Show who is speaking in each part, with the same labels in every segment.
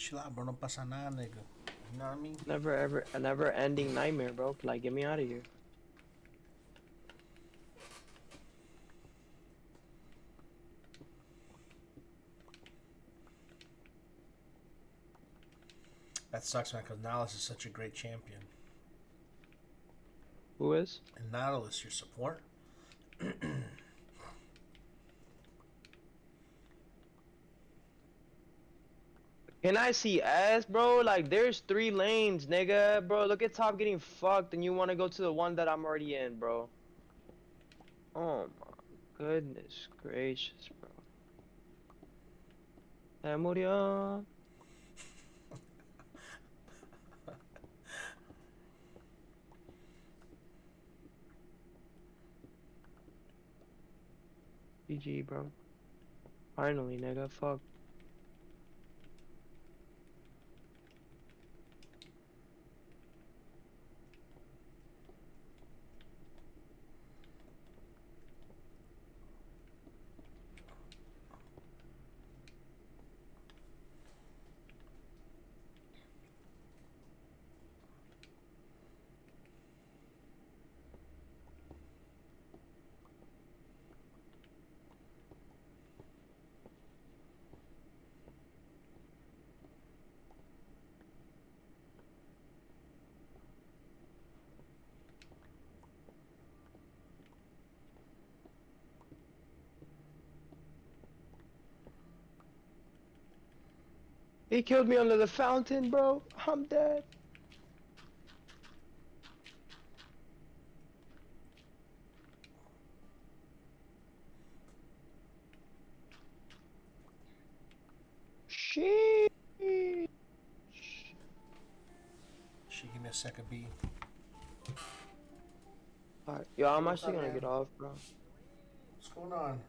Speaker 1: Chill out, bro. No pasa nada, nigga. You know what I mean?
Speaker 2: Never ever a never ending nightmare, bro. Like, get me out of here.
Speaker 1: That sucks, man, because Nautilus is such a great champion.
Speaker 2: Who is?
Speaker 1: And Nautilus, your support.
Speaker 2: Can I see ass, bro? Like, there's 3 lanes, nigga. Bro, look at top getting fucked, and you want to go to the one that I'm already in, bro. Oh my goodness gracious, bro. Se murió. GG, bro. Finally, nigga. Fuck. He killed me under the fountain, bro. I'm dead. Sheesh.
Speaker 1: She give me a second B.
Speaker 2: Alright, yo,
Speaker 1: Hey,
Speaker 2: I'm
Speaker 1: what's
Speaker 2: actually
Speaker 1: up,
Speaker 2: gonna
Speaker 1: man?
Speaker 2: get off, bro.
Speaker 1: What's going on?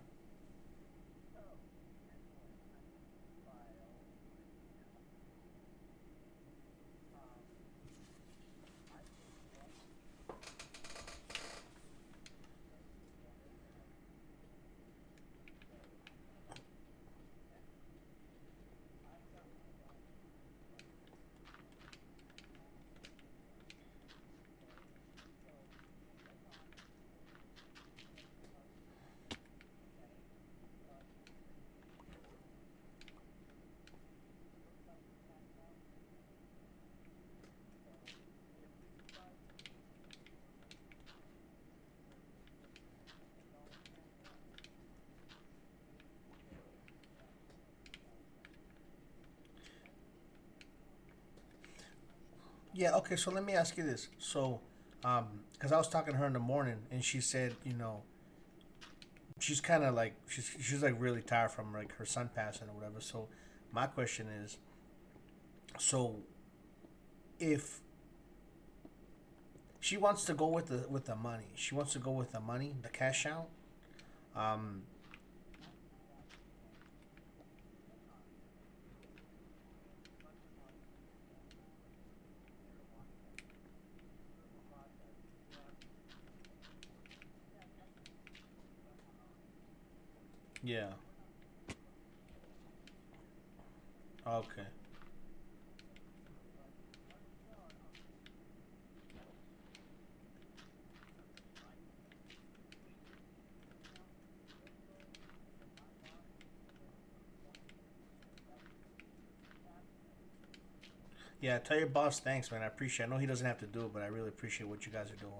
Speaker 1: Yeah, okay, so let me ask you this. So, because I was talking to her in the morning, and she said, you know, she's kind of like she's like really tired from like her son passing or whatever. So, my question is, so if she wants to go with the money, she wants to go with the money, the cash out. Um, yeah. Okay. Yeah, tell your boss thanks, man. I appreciate. I know he doesn't have to do it, but I really appreciate what you guys are doing.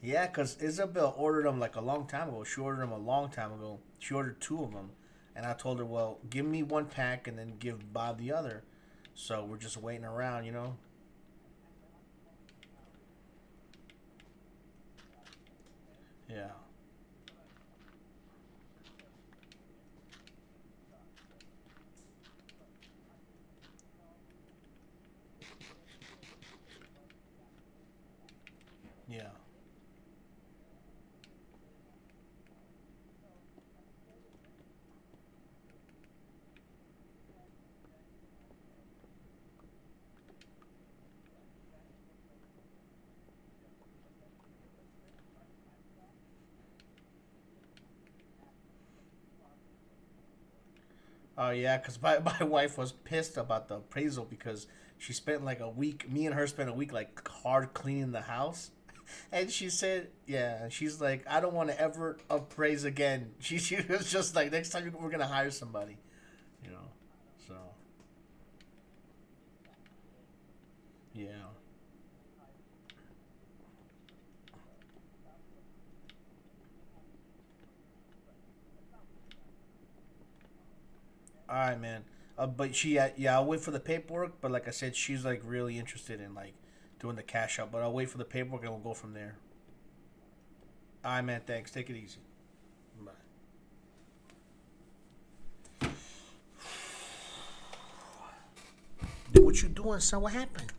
Speaker 1: Yeah, because Isabel ordered them like a long time ago. She ordered them a long time ago. She ordered 2 of them, and I told her, well, give me one pack and then give Bob the other. So we're just waiting around, you know. Yeah, yeah, Oh yeah, because my wife was pissed about the appraisal because she spent like a week. Me and her spent a week like hard cleaning the house, and she said, yeah, she's like, I don't want to ever appraise again. She was just like, next time we're gonna hire somebody, you know. So yeah. All right, man. But she, yeah, I'll wait for the paperwork. But like I said, she's like really interested in like doing the cash out. But I'll wait for the paperwork and we'll go from there. All right, man. Thanks. Take it easy. Bye. What you doing, son? What happened?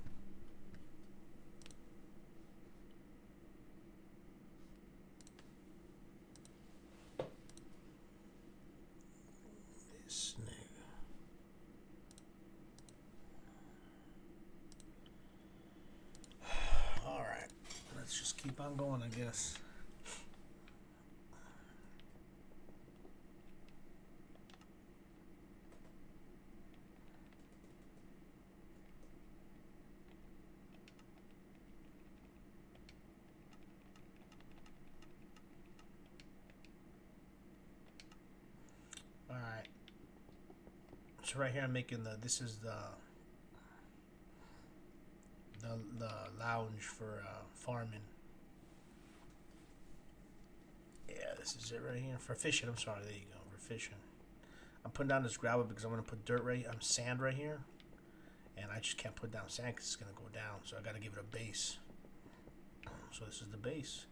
Speaker 1: This nigga. All right. Let's just keep on going, I guess. All right. So right here, I'm making the. This is the lounge for farming. Yeah, this is it right here for fishing. I'm sorry. There you go for fishing. I'm putting down this gravel because I'm gonna put dirt right, sand right here, and I just can't put down sand because it's gonna go down. So I gotta give it a base. So this is the base.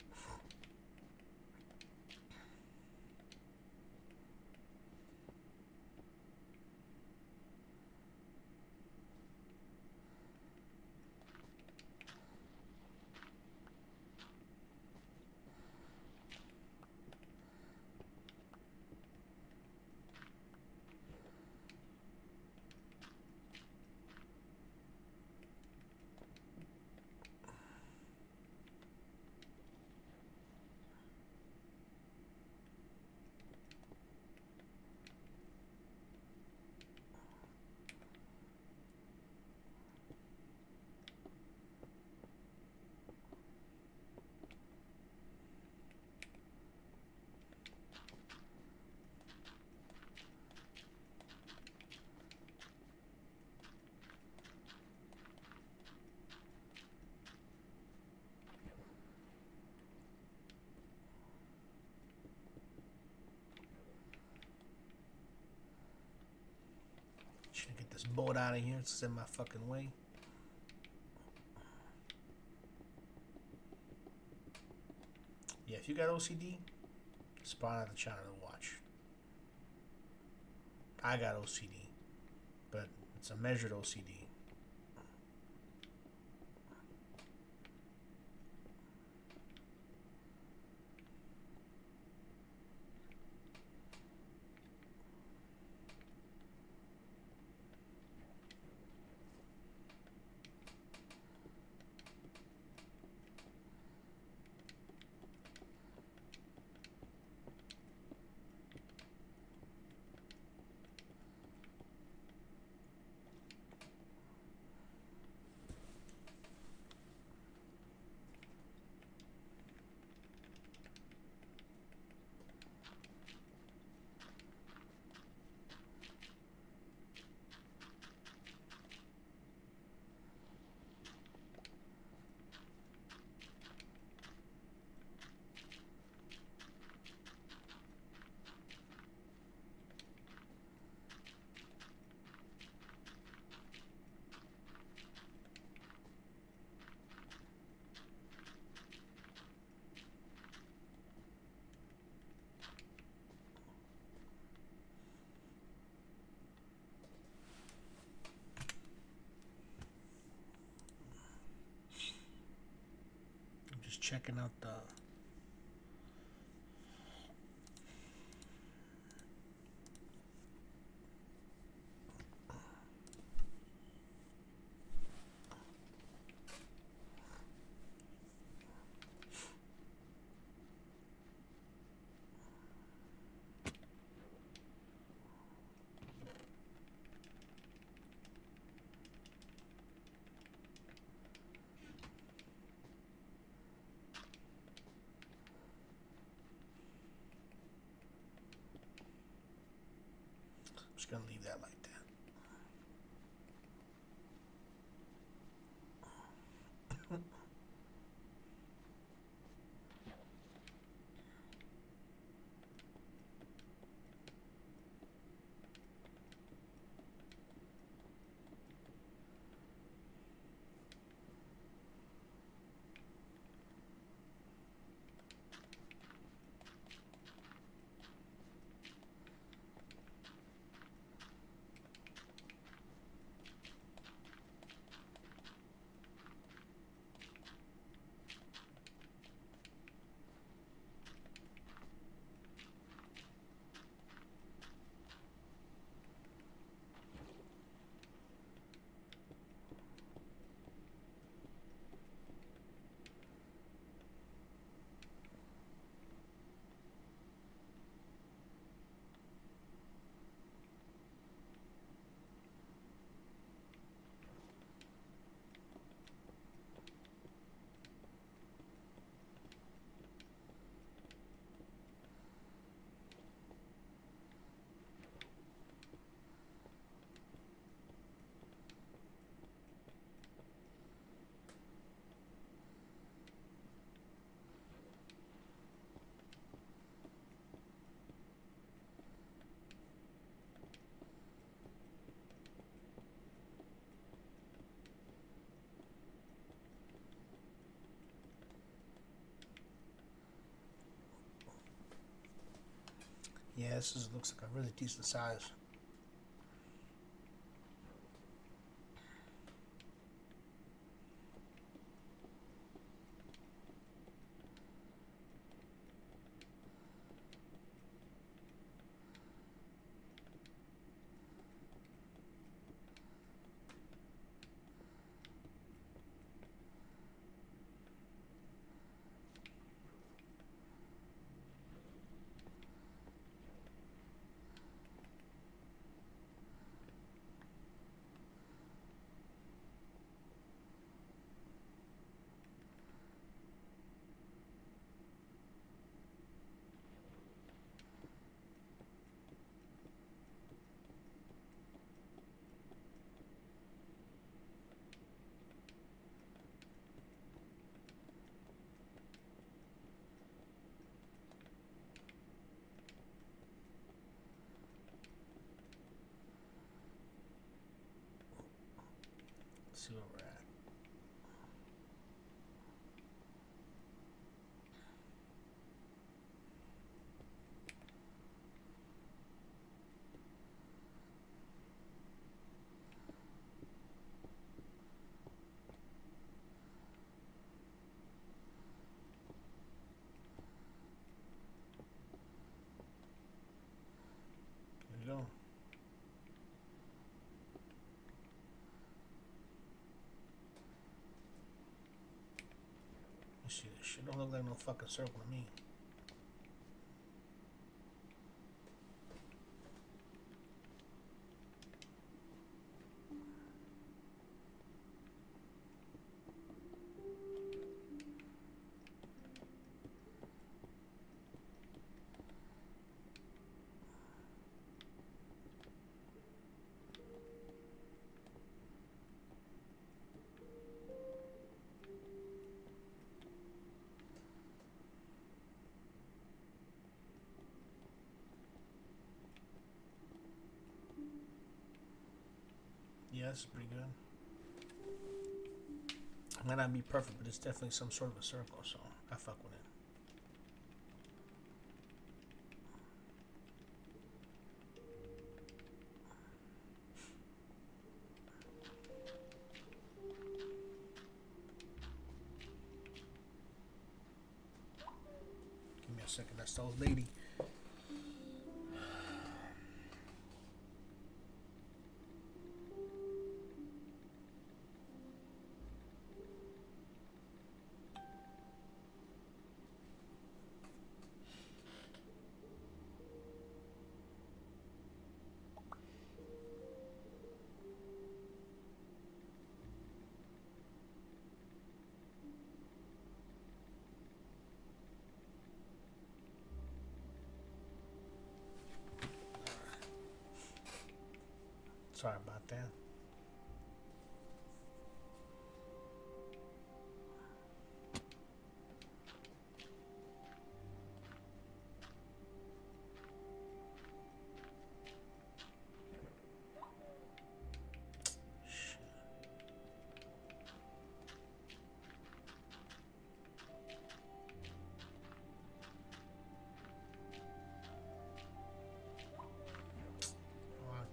Speaker 1: Should get this boat out of here. It's in my fucking way. Yeah, if you got OCD, spawn out the channel to watch. I got OCD, but it's a measured OCD. I'm just checking out the. just gonna leave that like that. Yeah, looks like a really decent size. Let's see where we're at. There you go. Let's see, this shit don't look like no fucking circle to me. Yeah, this is pretty good. It might not be perfect, but it's definitely some sort of a circle, so I fuck with it. Give me a second, that's the old lady. Sorry about that.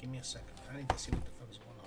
Speaker 1: Give me a second. I need to see what the fuck is going on.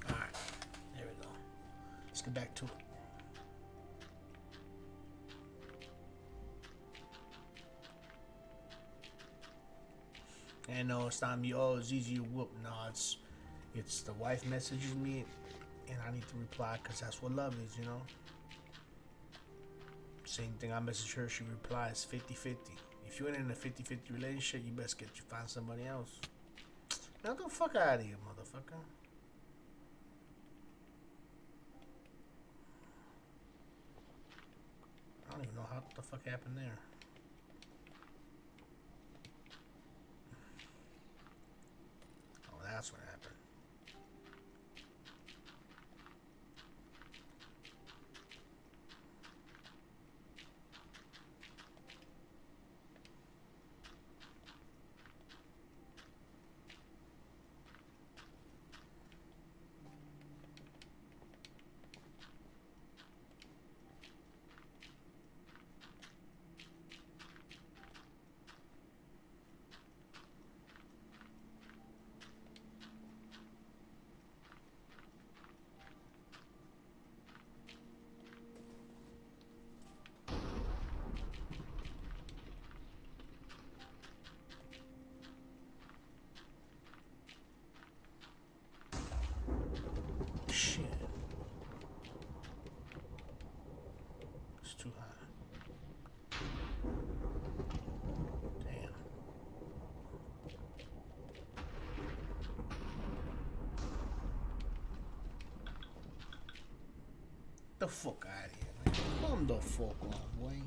Speaker 1: Alright, there we go. Let's get back to it. And no, it's not me. Oh, ZeeZee whoop. No, it's the wife messages me, and I need to reply because that's what love is, you know. Same thing. I message her, she replies 50-50. If you ain't in a 50-50 relationship, you best find somebody else. Now get the fuck out of here, motherfucker. I don't even know how the fuck happened there. Oh, that's what happened. Shit. It's too high. Damn. The fuck out of here, man. Come the fuck on, boy.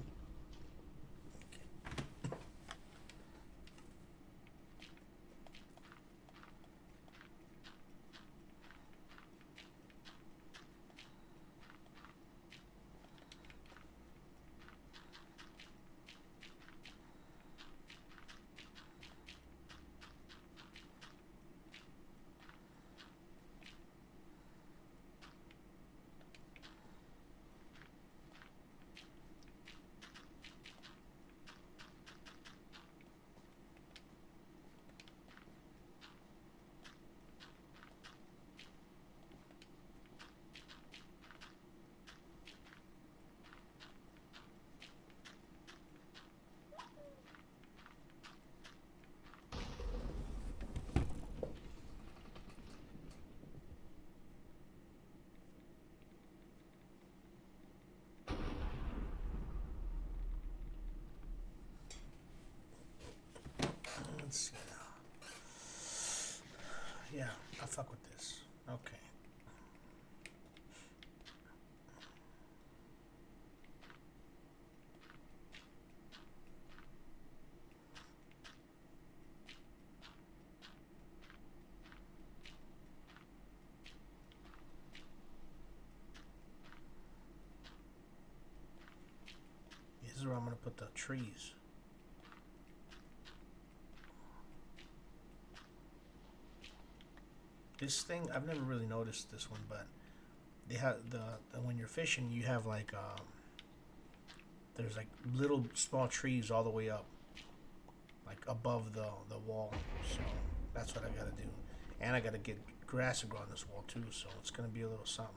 Speaker 1: Let's see now. Yeah, I fuck with this. Okay. This is where I'm gonna put the trees. This thing, I've never really noticed this one, but they have the when you're fishing, you have like there's like little small trees all the way up, like above the wall. So That's what I gotta do. And I gotta get grass to grow on this wall too, so it's gonna be a little something.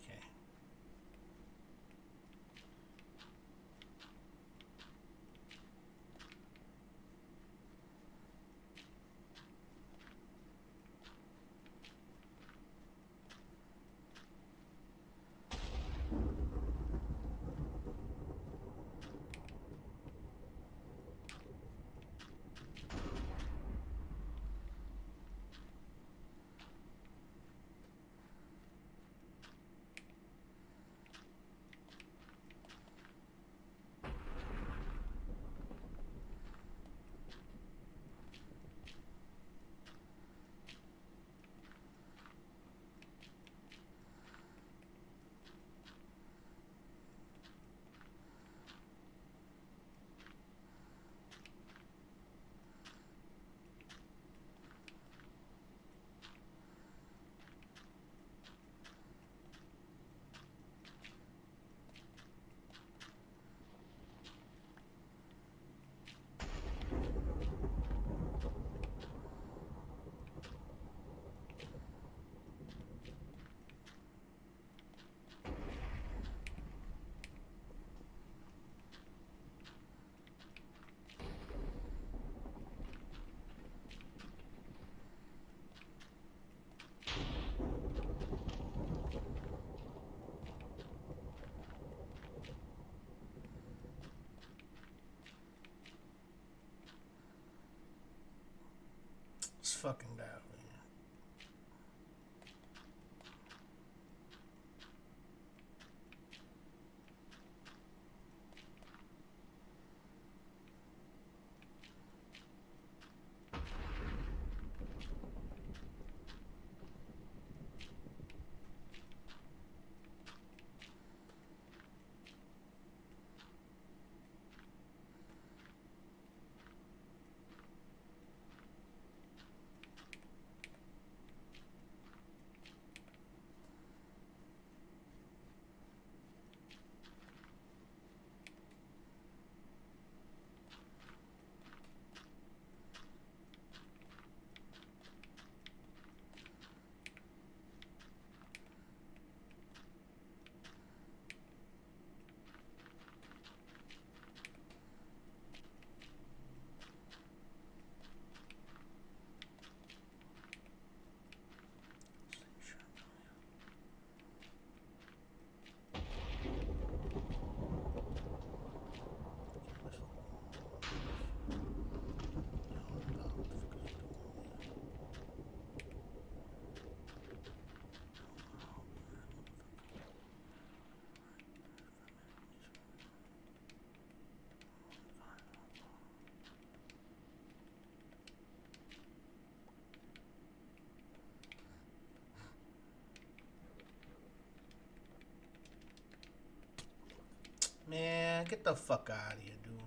Speaker 1: Okay. This fucking guy over here. Man, get the fuck out of here, dude.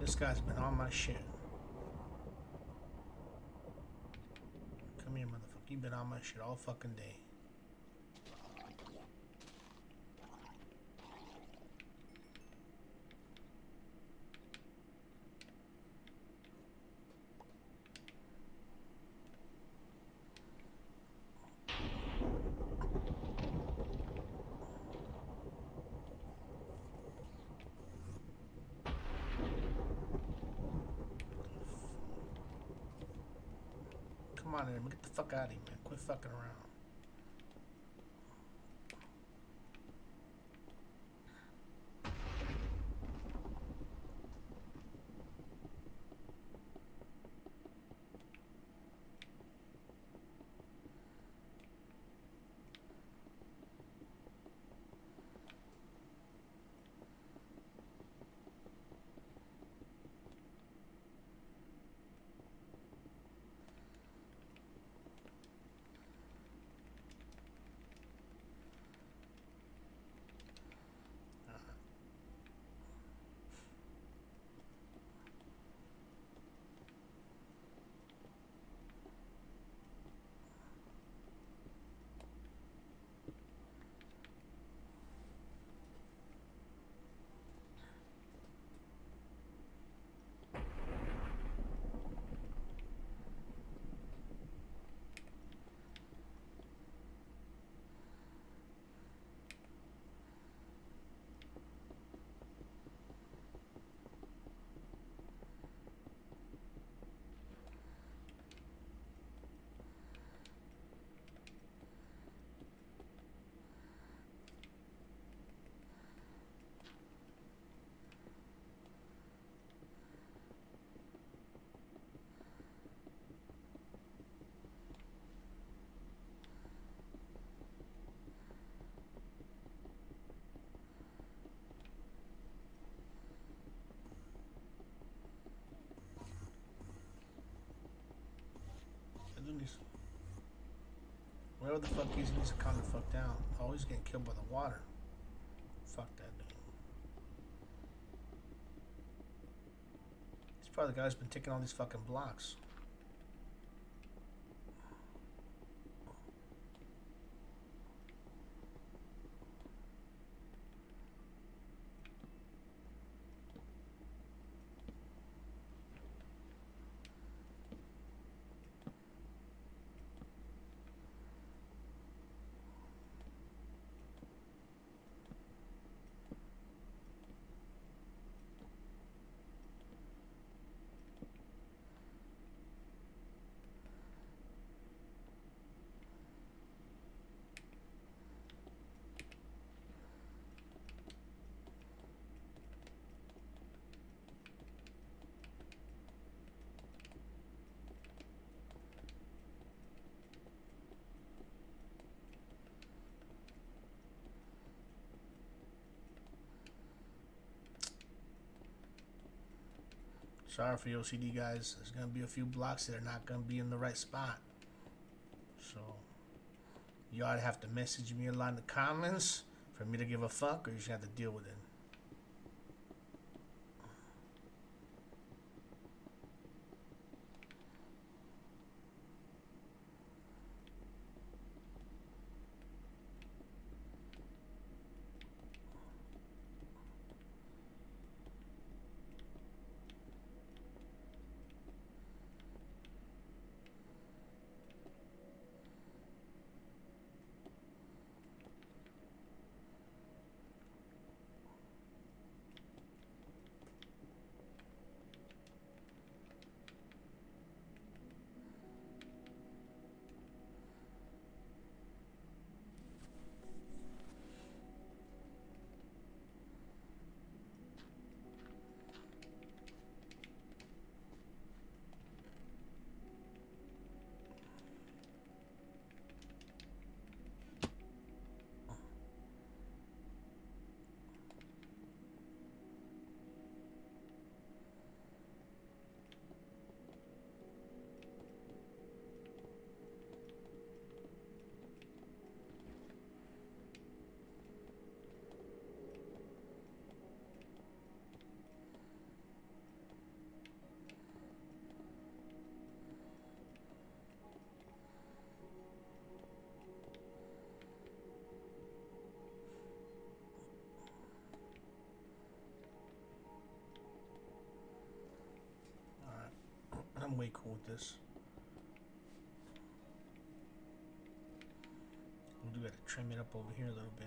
Speaker 1: This guy's been on my shit. Come here, motherfucker. You've been on my shit all fucking day. Come on, man. Get the fuck out of here, man. Quit fucking around. Wherever the fuck he needs to calm the fuck down. Oh, he's getting killed by the water. Fuck that dude. He's probably the guy who's been taking all these fucking blocks. Sorry for your OCD guys. There's gonna be a few blocks that are not gonna be in the right spot. So you ought to have to message me a lot in the comments for me to give a fuck, or you just have to deal with it. I'm way cool with this. We do gotta trim it up over here a little bit.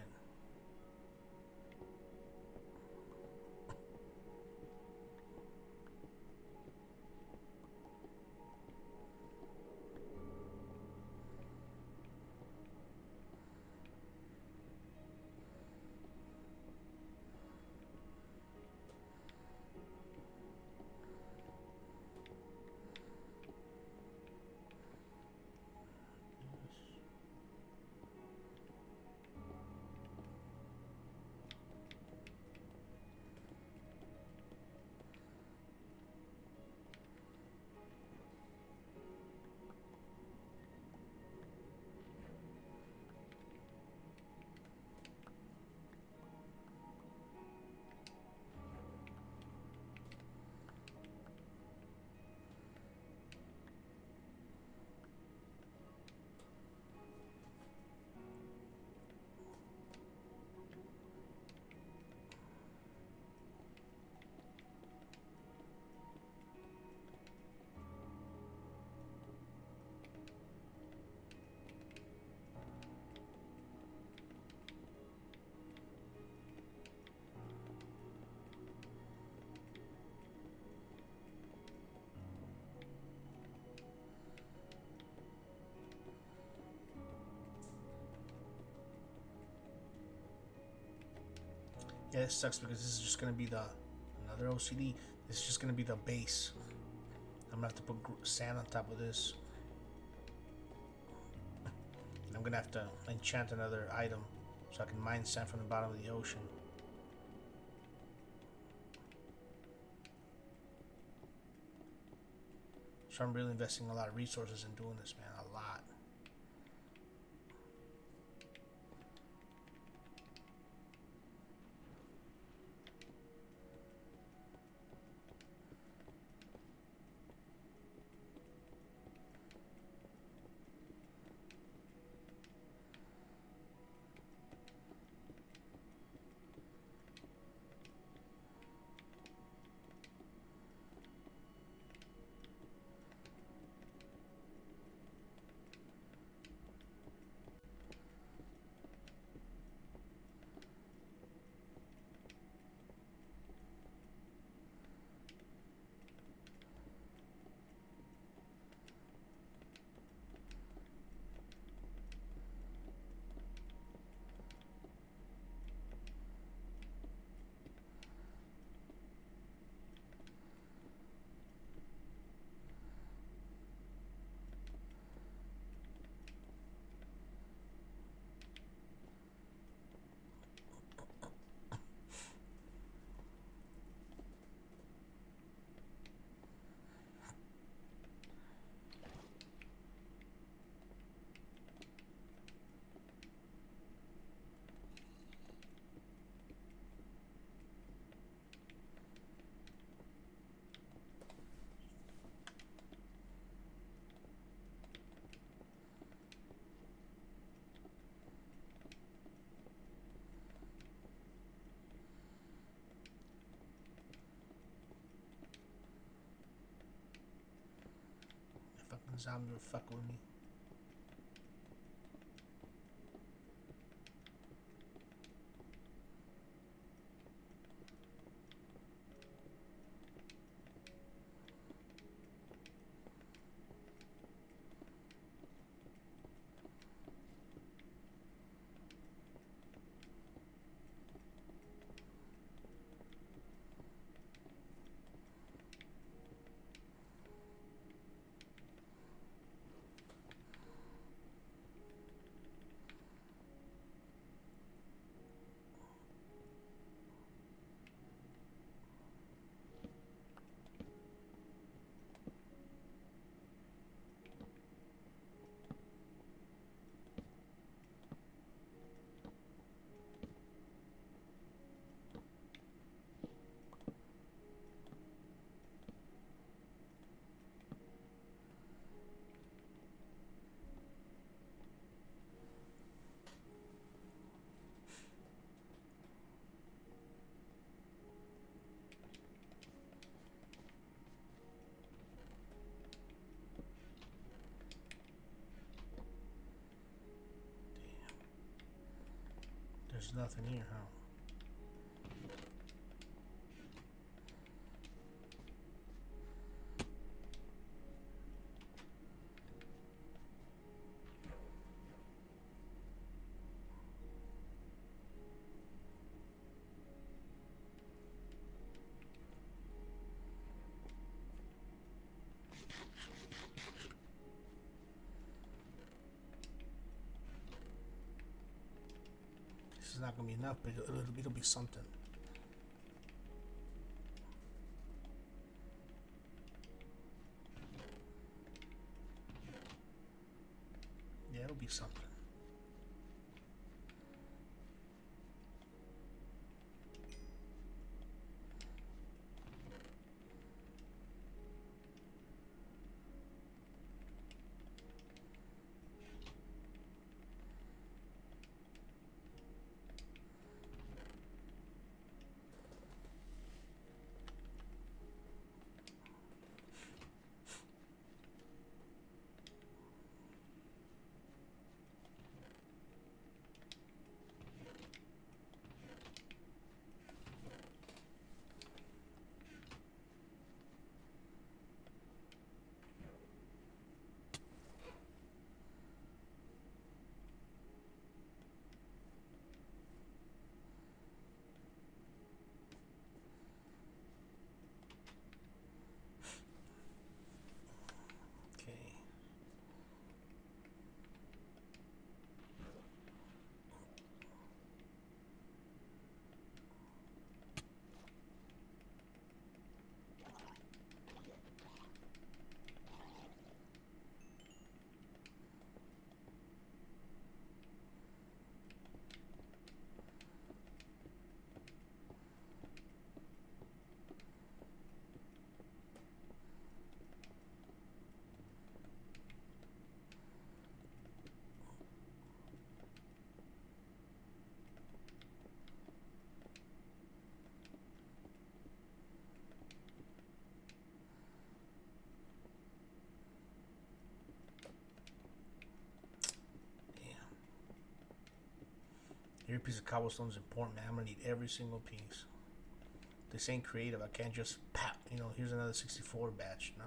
Speaker 1: Yeah, it sucks because this is just gonna be another OCD. This is just gonna be the base. I'm gonna have to put sand on top of this. And I'm gonna have to enchant another item so I can mine sand from the bottom of the ocean. So I'm really investing a lot of resources in doing this, man. A lot. Zombie will fuck with me. There's nothing here, huh? This is not gonna be enough, but it'll be something. Yeah, it'll be something. Every piece of cobblestone is important, man. I'm gonna need every single piece. This ain't creative. I can't just pop, here's another 64 batch. No.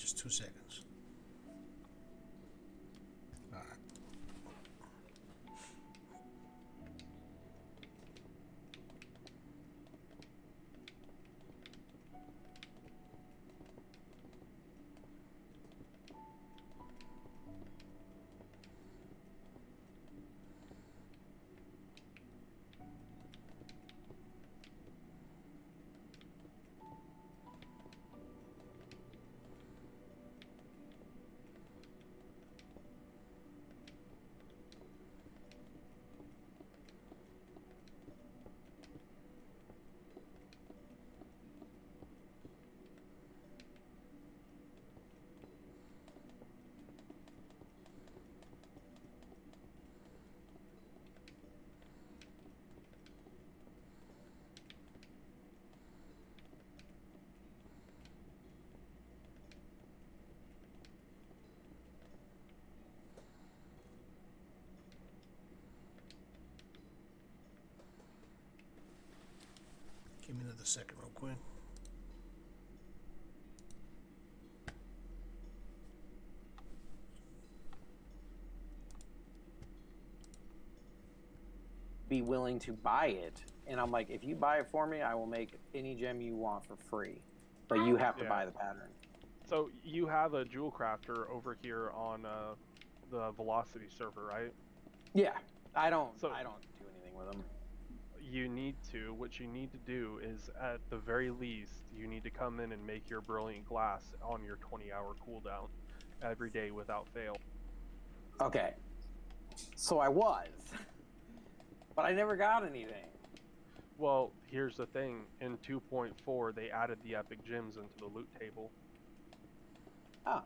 Speaker 1: just 2 seconds. All right. Give me another second, real quick.
Speaker 3: Be willing to buy it, and I'm like, if you buy it for me, I will make any gem you want for free, but you have to buy the pattern.
Speaker 4: So you have a jewel crafter over here on the Velocity server, right?
Speaker 3: Yeah, I don't do anything with them.
Speaker 4: You need to. What you need to do is, at the very least, you need to come in and make your brilliant glass on your 20-hour cooldown every day without fail.
Speaker 3: Okay, so I was, but I never got anything.
Speaker 4: Well, here's the thing. In 2.4, they added the epic gems into the loot table.
Speaker 3: Oh.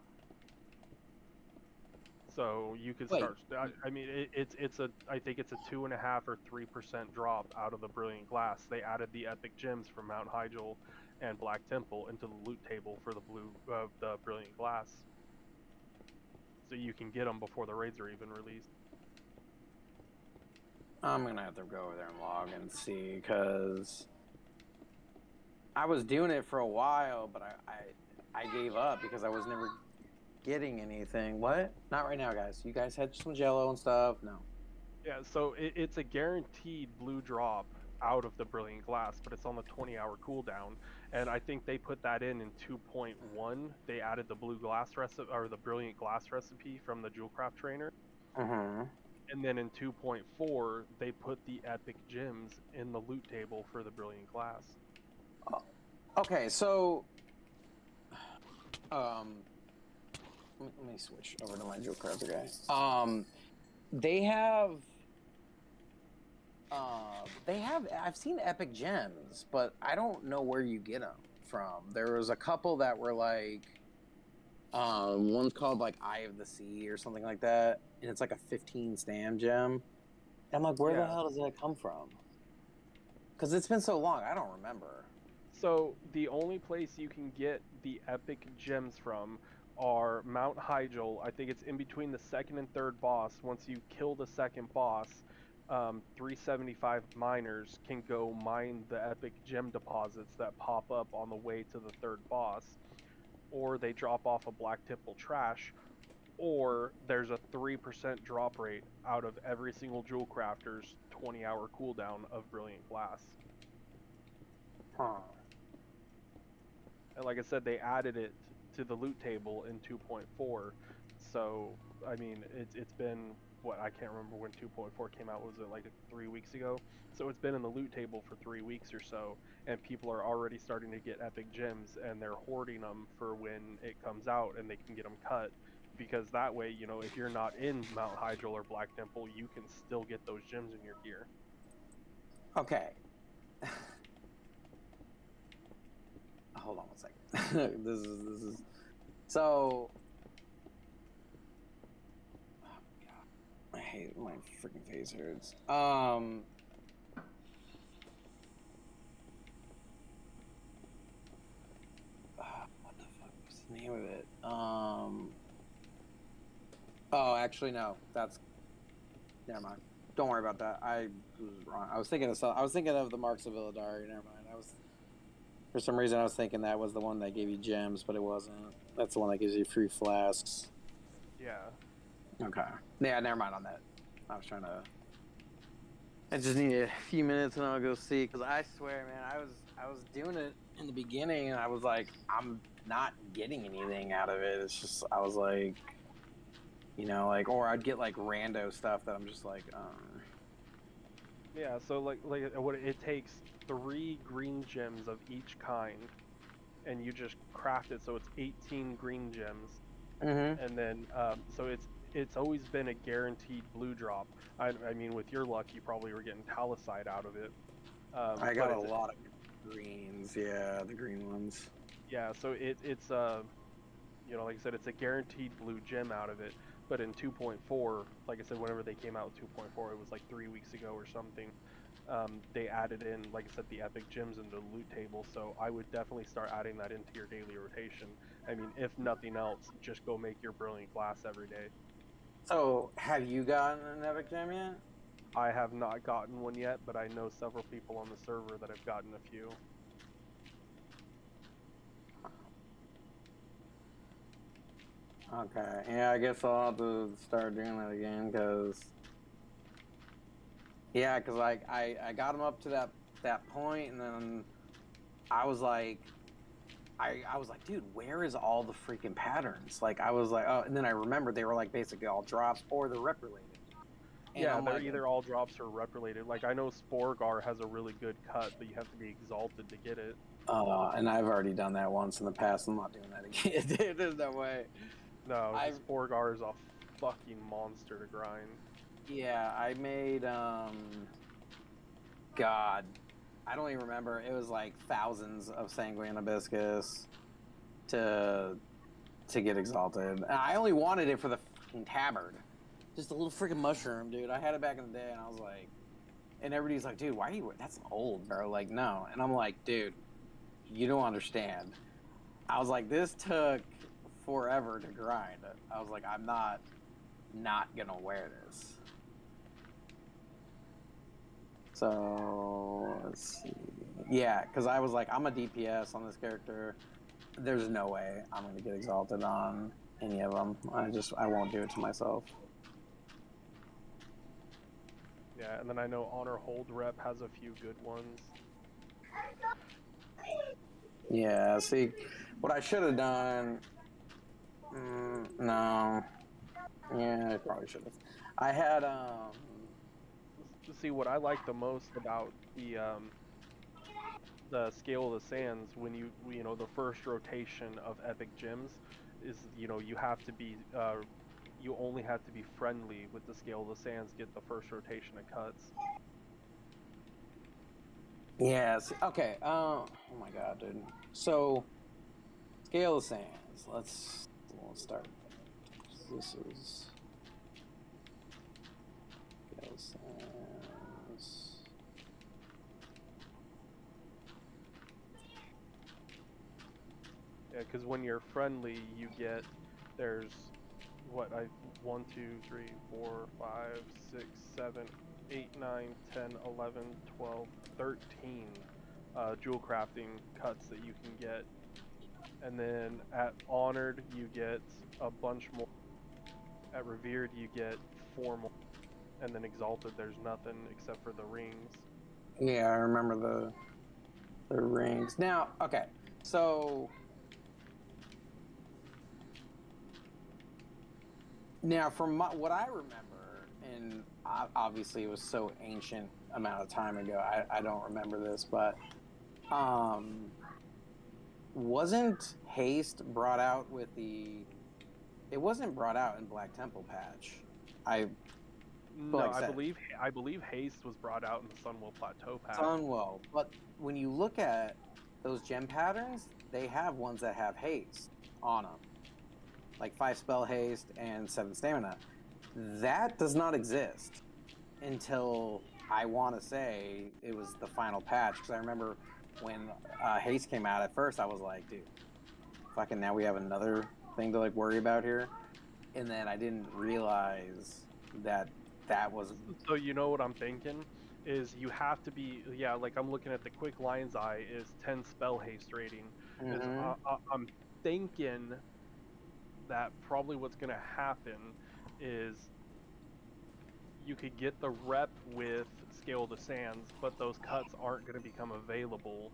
Speaker 4: So you could start. I mean, I think it's a 2.5 or 3% drop out of the brilliant glass. They added the epic gems from Mount Hyjal and Black Temple into the loot table for the brilliant glass. So you can get them before the raids are even released.
Speaker 3: I'm gonna have to go over there and log and see, because I was doing it for a while, but I gave up because I was never getting anything. What? Not right now, guys. You guys had some jello and stuff. No.
Speaker 4: Yeah, so it's a guaranteed blue drop out of the brilliant glass, but it's on the 20-hour cooldown, and I think they put that in 2.1. They added the blue glass recipe, or the brilliant glass recipe from the Jewelcraft trainer. And then in 2.4, they put the epic gems in the loot table for the brilliant glass.
Speaker 3: Okay, so let me switch over to my Jewelcraft guy. They have I've seen epic gems, but I don't know where you get them from. There was a couple that were like, one's called like Eye of the Sea or something like that, and it's like a 15 stam gem. And I'm like, where the hell does that come from? Because it's been so long, I don't remember.
Speaker 4: So the only place you can get the epic gems from are Mount Hyjal. I think it's in between the second and third boss. Once you kill the second boss, 375 miners can go mine the epic gem deposits that pop up on the way to the third boss, or they drop off a Black Temple trash, or there's a 3% drop rate out of every single jewel crafter's 20-hour cooldown of brilliant glass. And like I said, they added it to the loot table in 2.4. So, I mean, it's been, what, I can't remember when 2.4 came out. Was it like 3 weeks ago? So it's been in the loot table for 3 weeks or so, and people are already starting to get epic gems, and they're hoarding them for when it comes out and they can get them cut. Because that way, you know, if you're not in Mount Hyjal or Black Temple, you can still get those gems in your gear.
Speaker 3: Okay. Hold on one second. This is so. Oh my god, I hate my freaking face hurts. What the fuck was the name of it? Oh, actually no. Never mind. Don't worry about that. I was wrong. I was thinking of the Marks of Illidari. Never mind. For some reason, I was thinking that was the one that gave you gems, but it wasn't. That's the one that gives you free flasks.
Speaker 4: Yeah.
Speaker 3: Okay. Yeah, never mind on that. I was trying to. I just need a few minutes and I'll go see. Because I swear, man, I was doing it in the beginning and I was like, I'm not getting anything out of it. It's just I was like, you know, like, or I'd get like rando stuff that I'm just like,
Speaker 4: Yeah, so like what it takes 3 green gems of each kind, and you just craft it so it's 18 green gems,
Speaker 3: Mm-hmm.
Speaker 4: and then so it's always been a guaranteed blue drop. I mean, with your luck, you probably were getting Talicite out of it.
Speaker 3: I
Speaker 4: But
Speaker 3: got a
Speaker 4: it's
Speaker 3: lot of greens. Yeah, the green ones.
Speaker 4: yeah, so it's you know, like I said, it's a guaranteed blue gem out of it. But in 2.4, like I said, whenever they came out with 2.4, it was like 3 weeks ago or something. They added in, like I said, the epic gems into the loot table. So I would definitely start adding that into your daily rotation. I mean, if nothing else, just go make your brilliant glass every day.
Speaker 3: So, have you gotten an epic gem yet?
Speaker 4: I have not gotten one yet, but I know several people on the server that have gotten a few.
Speaker 3: Okay. Yeah, I guess I'll have to start doing that again because. Yeah, because like I got him up to that point, and then I was like, I was like, dude, where is all the freaking patterns? Like, I was like, oh, and then I remembered they were like basically all drops or the rep related. And
Speaker 4: Yeah,
Speaker 3: I'm
Speaker 4: they're
Speaker 3: like,
Speaker 4: either all drops or rep related. Like I know Sporgar has a really good cut, but you have to be exalted to get it.
Speaker 3: and I've already done that once in the past. I'm not doing that again. Dude, there's no way.
Speaker 4: No, the
Speaker 3: I've
Speaker 4: Sporgar is a fucking monster to grind.
Speaker 3: Yeah, I made God, I don't even remember. It was like thousands of sanguine hibiscus to get exalted. And I only wanted it for the fucking tabard. Just a little freaking mushroom, dude. I had it back in the day, and I was like, and everybody's like, dude, why are you? That's old, bro. Like, no. And I'm like, dude, you don't understand. I was like, this took forever to grind. I was like, I'm not gonna wear this. So let's see. Yeah, because I was like, I'm a DPS on this character. There's no way I'm gonna get exalted on any of them. I won't do it to myself.
Speaker 4: Yeah, and then I know Honor Hold Rep has a few good ones.
Speaker 3: Yeah, see, what I should have done. No. Yeah, I probably should have. I had
Speaker 4: See, what I like the most about the Scale of the Sands, when you know, the first rotation of epic gems is, you know, you have to be you only have to be friendly with the Scale of the Sands to get the first rotation of cuts.
Speaker 3: yes. Okay. Oh my god, dude. So scale of sands. Let's start. This is scale of sands.
Speaker 4: Yeah, because when you're friendly, you get, there's what, 1, 2, 3, 4, 5, 6, 7, 8, 9, 10, 11, 12, 13 jewel crafting cuts that you can get. And then at Honored, you get a bunch more. At Revered, you get 4 more. And then Exalted, there's nothing except for the rings.
Speaker 3: Yeah, I remember the rings. Now, okay, so now from what I remember, and obviously it was so ancient amount of time ago, I don't remember this, but wasn't haste brought out with the? It wasn't brought out in Black Temple patch.
Speaker 4: No,
Speaker 3: like
Speaker 4: I believe Haste was brought out in the Sunwell Plateau patch.
Speaker 3: Sunwell, but when you look at those gem patterns, they have ones that have haste on them, like 5 spell haste and 7 stamina. That does not exist until I want to say it was the final patch, because I remember when haste came out. At first, I was like, dude, fucking now we have another thing to like worry about here, and then I didn't realize that was
Speaker 4: So you know what I'm thinking is you have to be, yeah, like I'm looking at the quick lion's eye is 10 spell haste rating. Is
Speaker 3: Mhm.
Speaker 4: I'm thinking that probably what's gonna happen is you could get the rep with Scale the Sands, but those cuts aren't going to become available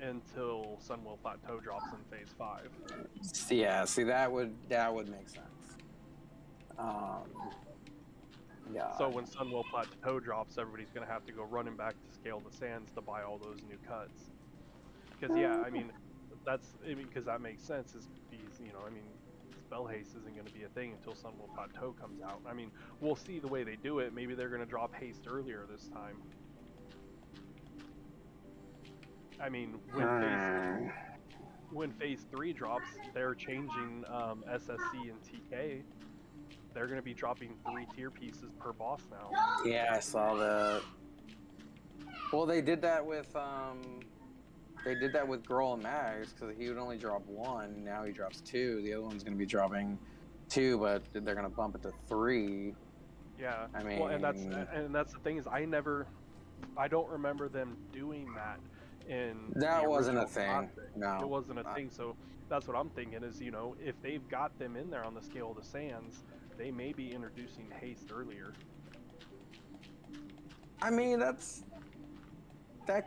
Speaker 4: until Sunwell Plateau drops in Phase 5.
Speaker 3: Yeah, see that would make sense. Um,
Speaker 4: So
Speaker 3: God.
Speaker 4: when Sunwell Plateau drops, everybody's going to have to go running back to Scale the Sands to buy all those new cuts. Because yeah, I mean, because that makes sense. Is because I mean, spell haste isn't going to be a thing until Sunwell Plateau comes out. I mean, we'll see the way they do it. Maybe they're going to drop haste earlier this time. I mean, when phase 3 drops, they're changing SSC and TK. They're going to be dropping 3 tier pieces per boss now.
Speaker 3: Yeah, I saw that. Well, they did that with Girl and Mags because he would only drop 1. Now he drops 2. The other one's going to be dropping 2, but they're going to bump it to 3.
Speaker 4: Yeah.
Speaker 3: I
Speaker 4: Well, and
Speaker 3: mean,
Speaker 4: that's the thing is I don't remember them doing that in the
Speaker 3: that wasn't a
Speaker 4: original
Speaker 3: thing.
Speaker 4: classic. It
Speaker 3: No.
Speaker 4: wasn't a thing. So that's what I'm thinking is, if they've got them in there on the Scale of the Sands, they may be introducing haste earlier.
Speaker 3: I mean, that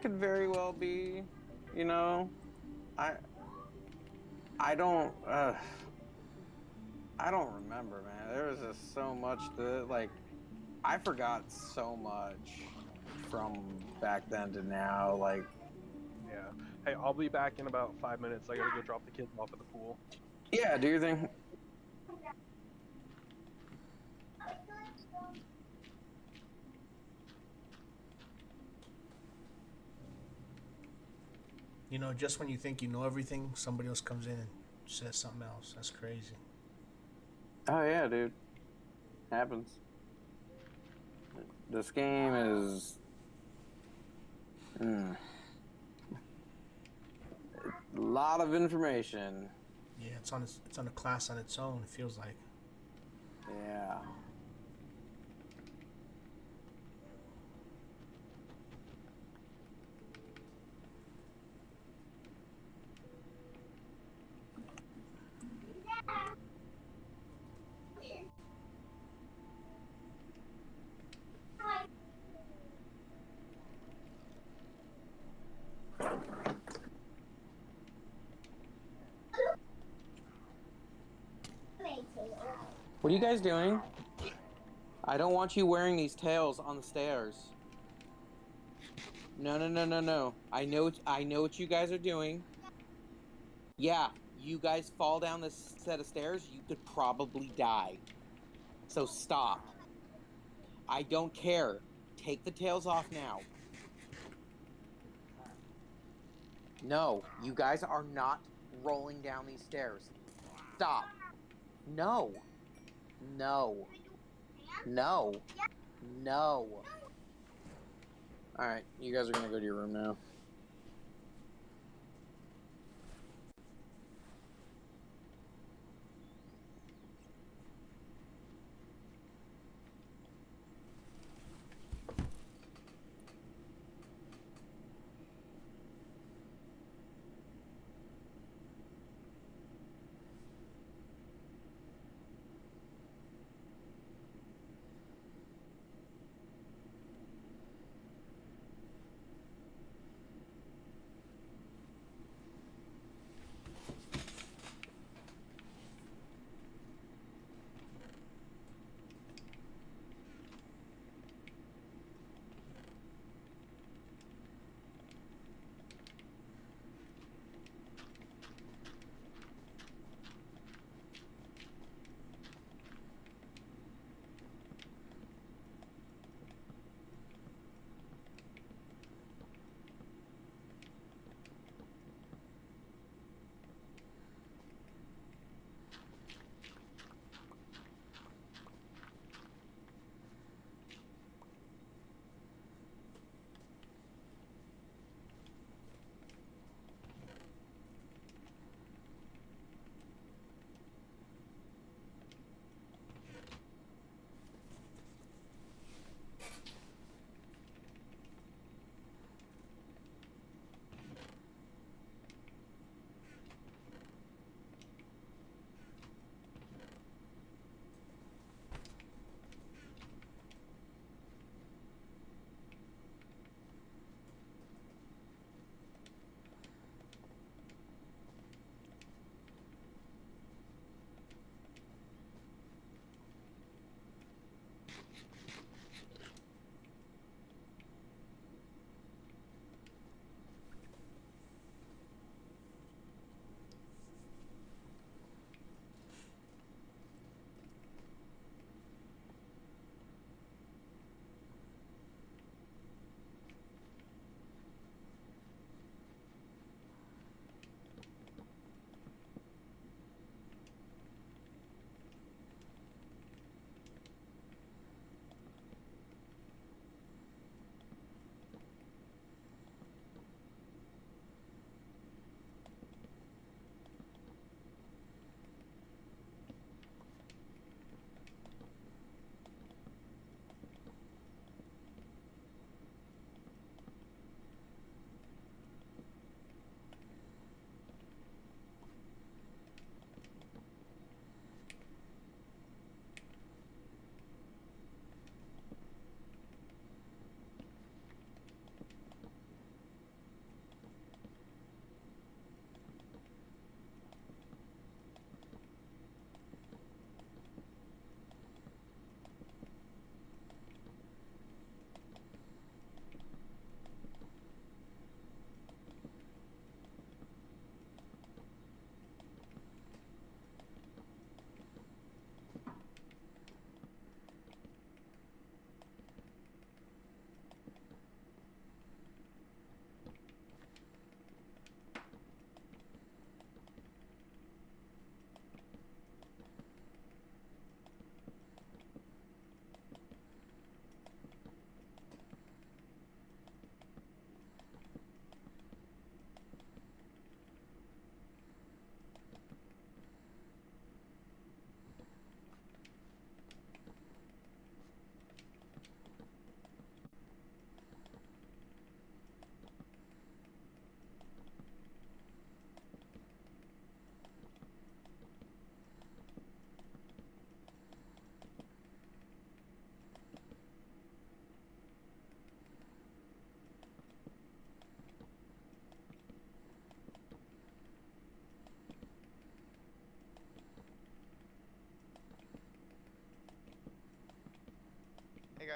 Speaker 3: could very well be, you know. I I don't I don't remember, man. There was just so much like I forgot so much from back then to now. Like,
Speaker 4: Yeah. Hey, I'll be back in about 5 minutes. I gotta go drop the kids off at the pool.
Speaker 3: yeah, do you think?
Speaker 1: Just when you think you know everything, somebody else comes in and says something else. That's crazy.
Speaker 3: Oh yeah, dude. Happens. This game is a lot of information.
Speaker 1: Yeah, it's on a class on its own. It feels like.
Speaker 3: Yeah. What are you guys doing? I don't want you wearing these tails on the stairs. No, no, no, no, no. I know what you guys are doing. Yeah, you guys fall down this set of stairs, you could probably die. So stop. I don't care. Take the tails off now. No, you guys are not rolling down these stairs. Stop. No. No. No. No. Alright, you guys are gonna go to your room now.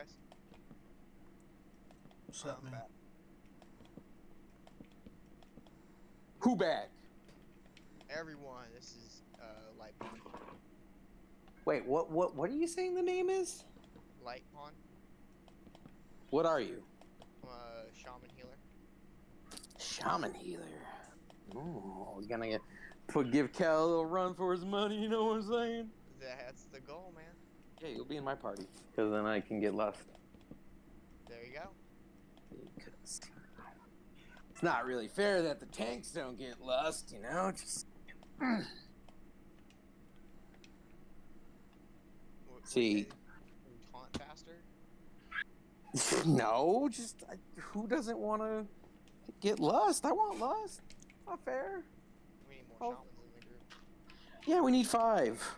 Speaker 5: guys.
Speaker 1: What's up, man?
Speaker 5: Back.
Speaker 3: Who back?
Speaker 5: Everyone, this is Light Pawn.
Speaker 3: Wait, what are you saying the name is?
Speaker 5: Light Pawn,
Speaker 3: What are you?
Speaker 5: Shaman Healer.
Speaker 3: Shaman healer. Oh, we're gonna give Cal a little run for his money, you know what I'm saying?
Speaker 5: That's the goal, man.
Speaker 3: Yeah, you'll be in my party. Because then I can get lust.
Speaker 5: There you go.
Speaker 3: Because it's not really fair that the tanks don't get lust, you know? Just... See...
Speaker 5: Taunt faster?
Speaker 3: No, just... who doesn't want to get lust? I want lust. Not fair.
Speaker 5: We need more shamans in the group.
Speaker 3: Yeah, we need 5.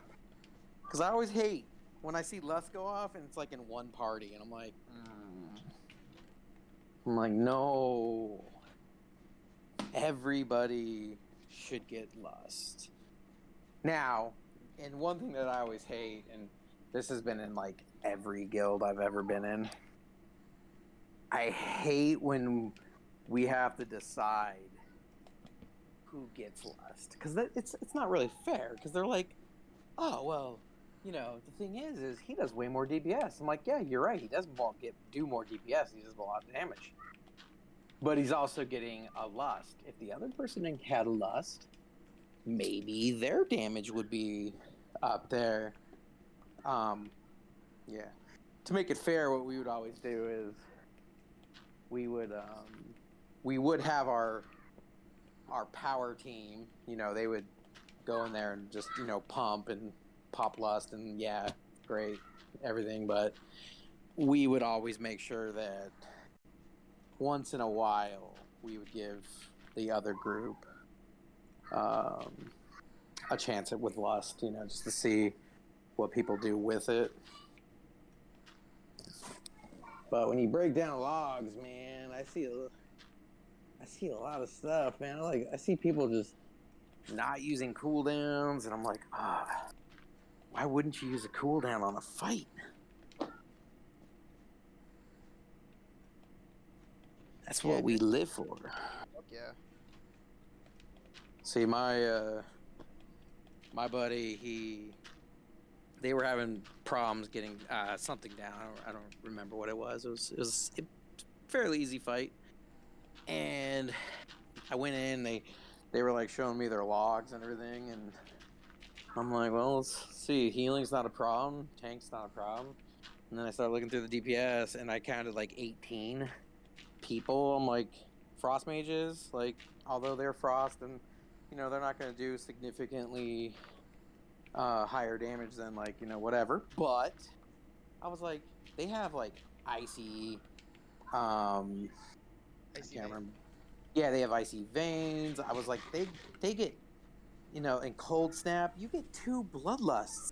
Speaker 3: Because I always hate when I see lust go off and it's like in one party and I'm like, no. Everybody should get lust. Now, and one thing that I always hate, and this has been in like every guild I've ever been in, I hate when we have to decide who gets lust. Because it's not really fair. Because they're like, oh, well, you know, the thing is he does way more DPS. I'm like, yeah, you're right. He does do more DPS. He does a lot of damage. But he's also getting a lust. If the other person had lust, maybe their damage would be up there. Yeah. To make it fair, what we would always do is we would have our power team. You know, they would go in there and just, you know, pump and pop lust and yeah, great, everything. But we would always make sure that once in a while we would give the other group a chance at with lust, you know, just to see what people do with it. But when you break down logs, man, I see a lot of stuff, man. I see people just not using cooldowns, and I'm like, why wouldn't you use a cooldown on a fight? That's what we live for.
Speaker 5: Fuck yeah.
Speaker 3: See, my buddy, they were having problems getting something down. I don't remember what it was. It was a fairly easy fight, and I went in. They were like showing me their logs and everything, and I'm like, well, let's see. Healing's not a problem. Tank's not a problem. And then I started looking through the DPS, and I counted like 18 people. I'm like, frost mages, like, although they're frost and, you know, they're not going to do significantly higher damage than, like, you know, whatever. But I was like, they have like icy, I can't remember. Yeah, they have icy veins. I was like, they get, you know, in cold snap, you get 2 bloodlusts.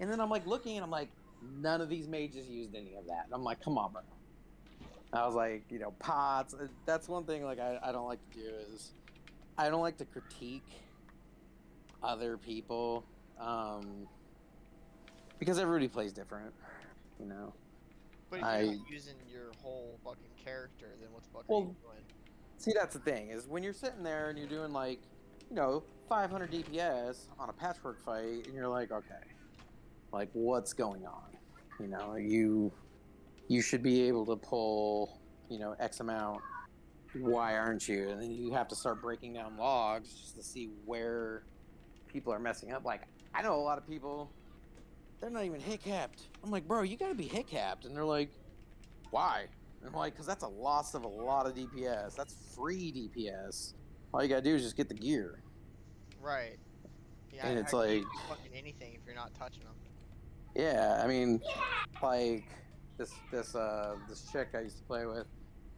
Speaker 3: And then I'm like looking and I'm like, none of these mages used any of that. And I'm like, come on, bro. I was like, you know, pots. That's one thing like I don't like to do is I don't like to critique other people because everybody plays different, you know.
Speaker 5: But if you're not using your whole fucking character, then what the fuck are you doing?
Speaker 3: See, that's the thing, is when you're sitting there and you're doing, like, you know, 500 DPS on a patchwork fight, and you're like, okay, like, what's going on? You know, you should be able to pull, you know, X amount. Why aren't you? And then you have to start breaking down logs just to see where people are messing up. Like, I know a lot of people, they're not even hit capped. I'm like, bro, you gotta be hit capped. And they're like, why? And I'm like, because that's a loss of a lot of DPS. That's free DPS. All you gotta do is just get the gear.
Speaker 5: Right. Yeah,
Speaker 3: and it's
Speaker 5: you
Speaker 3: like
Speaker 5: can do fucking anything if you're not touching them.
Speaker 3: Yeah, I mean, like this chick I used to play with,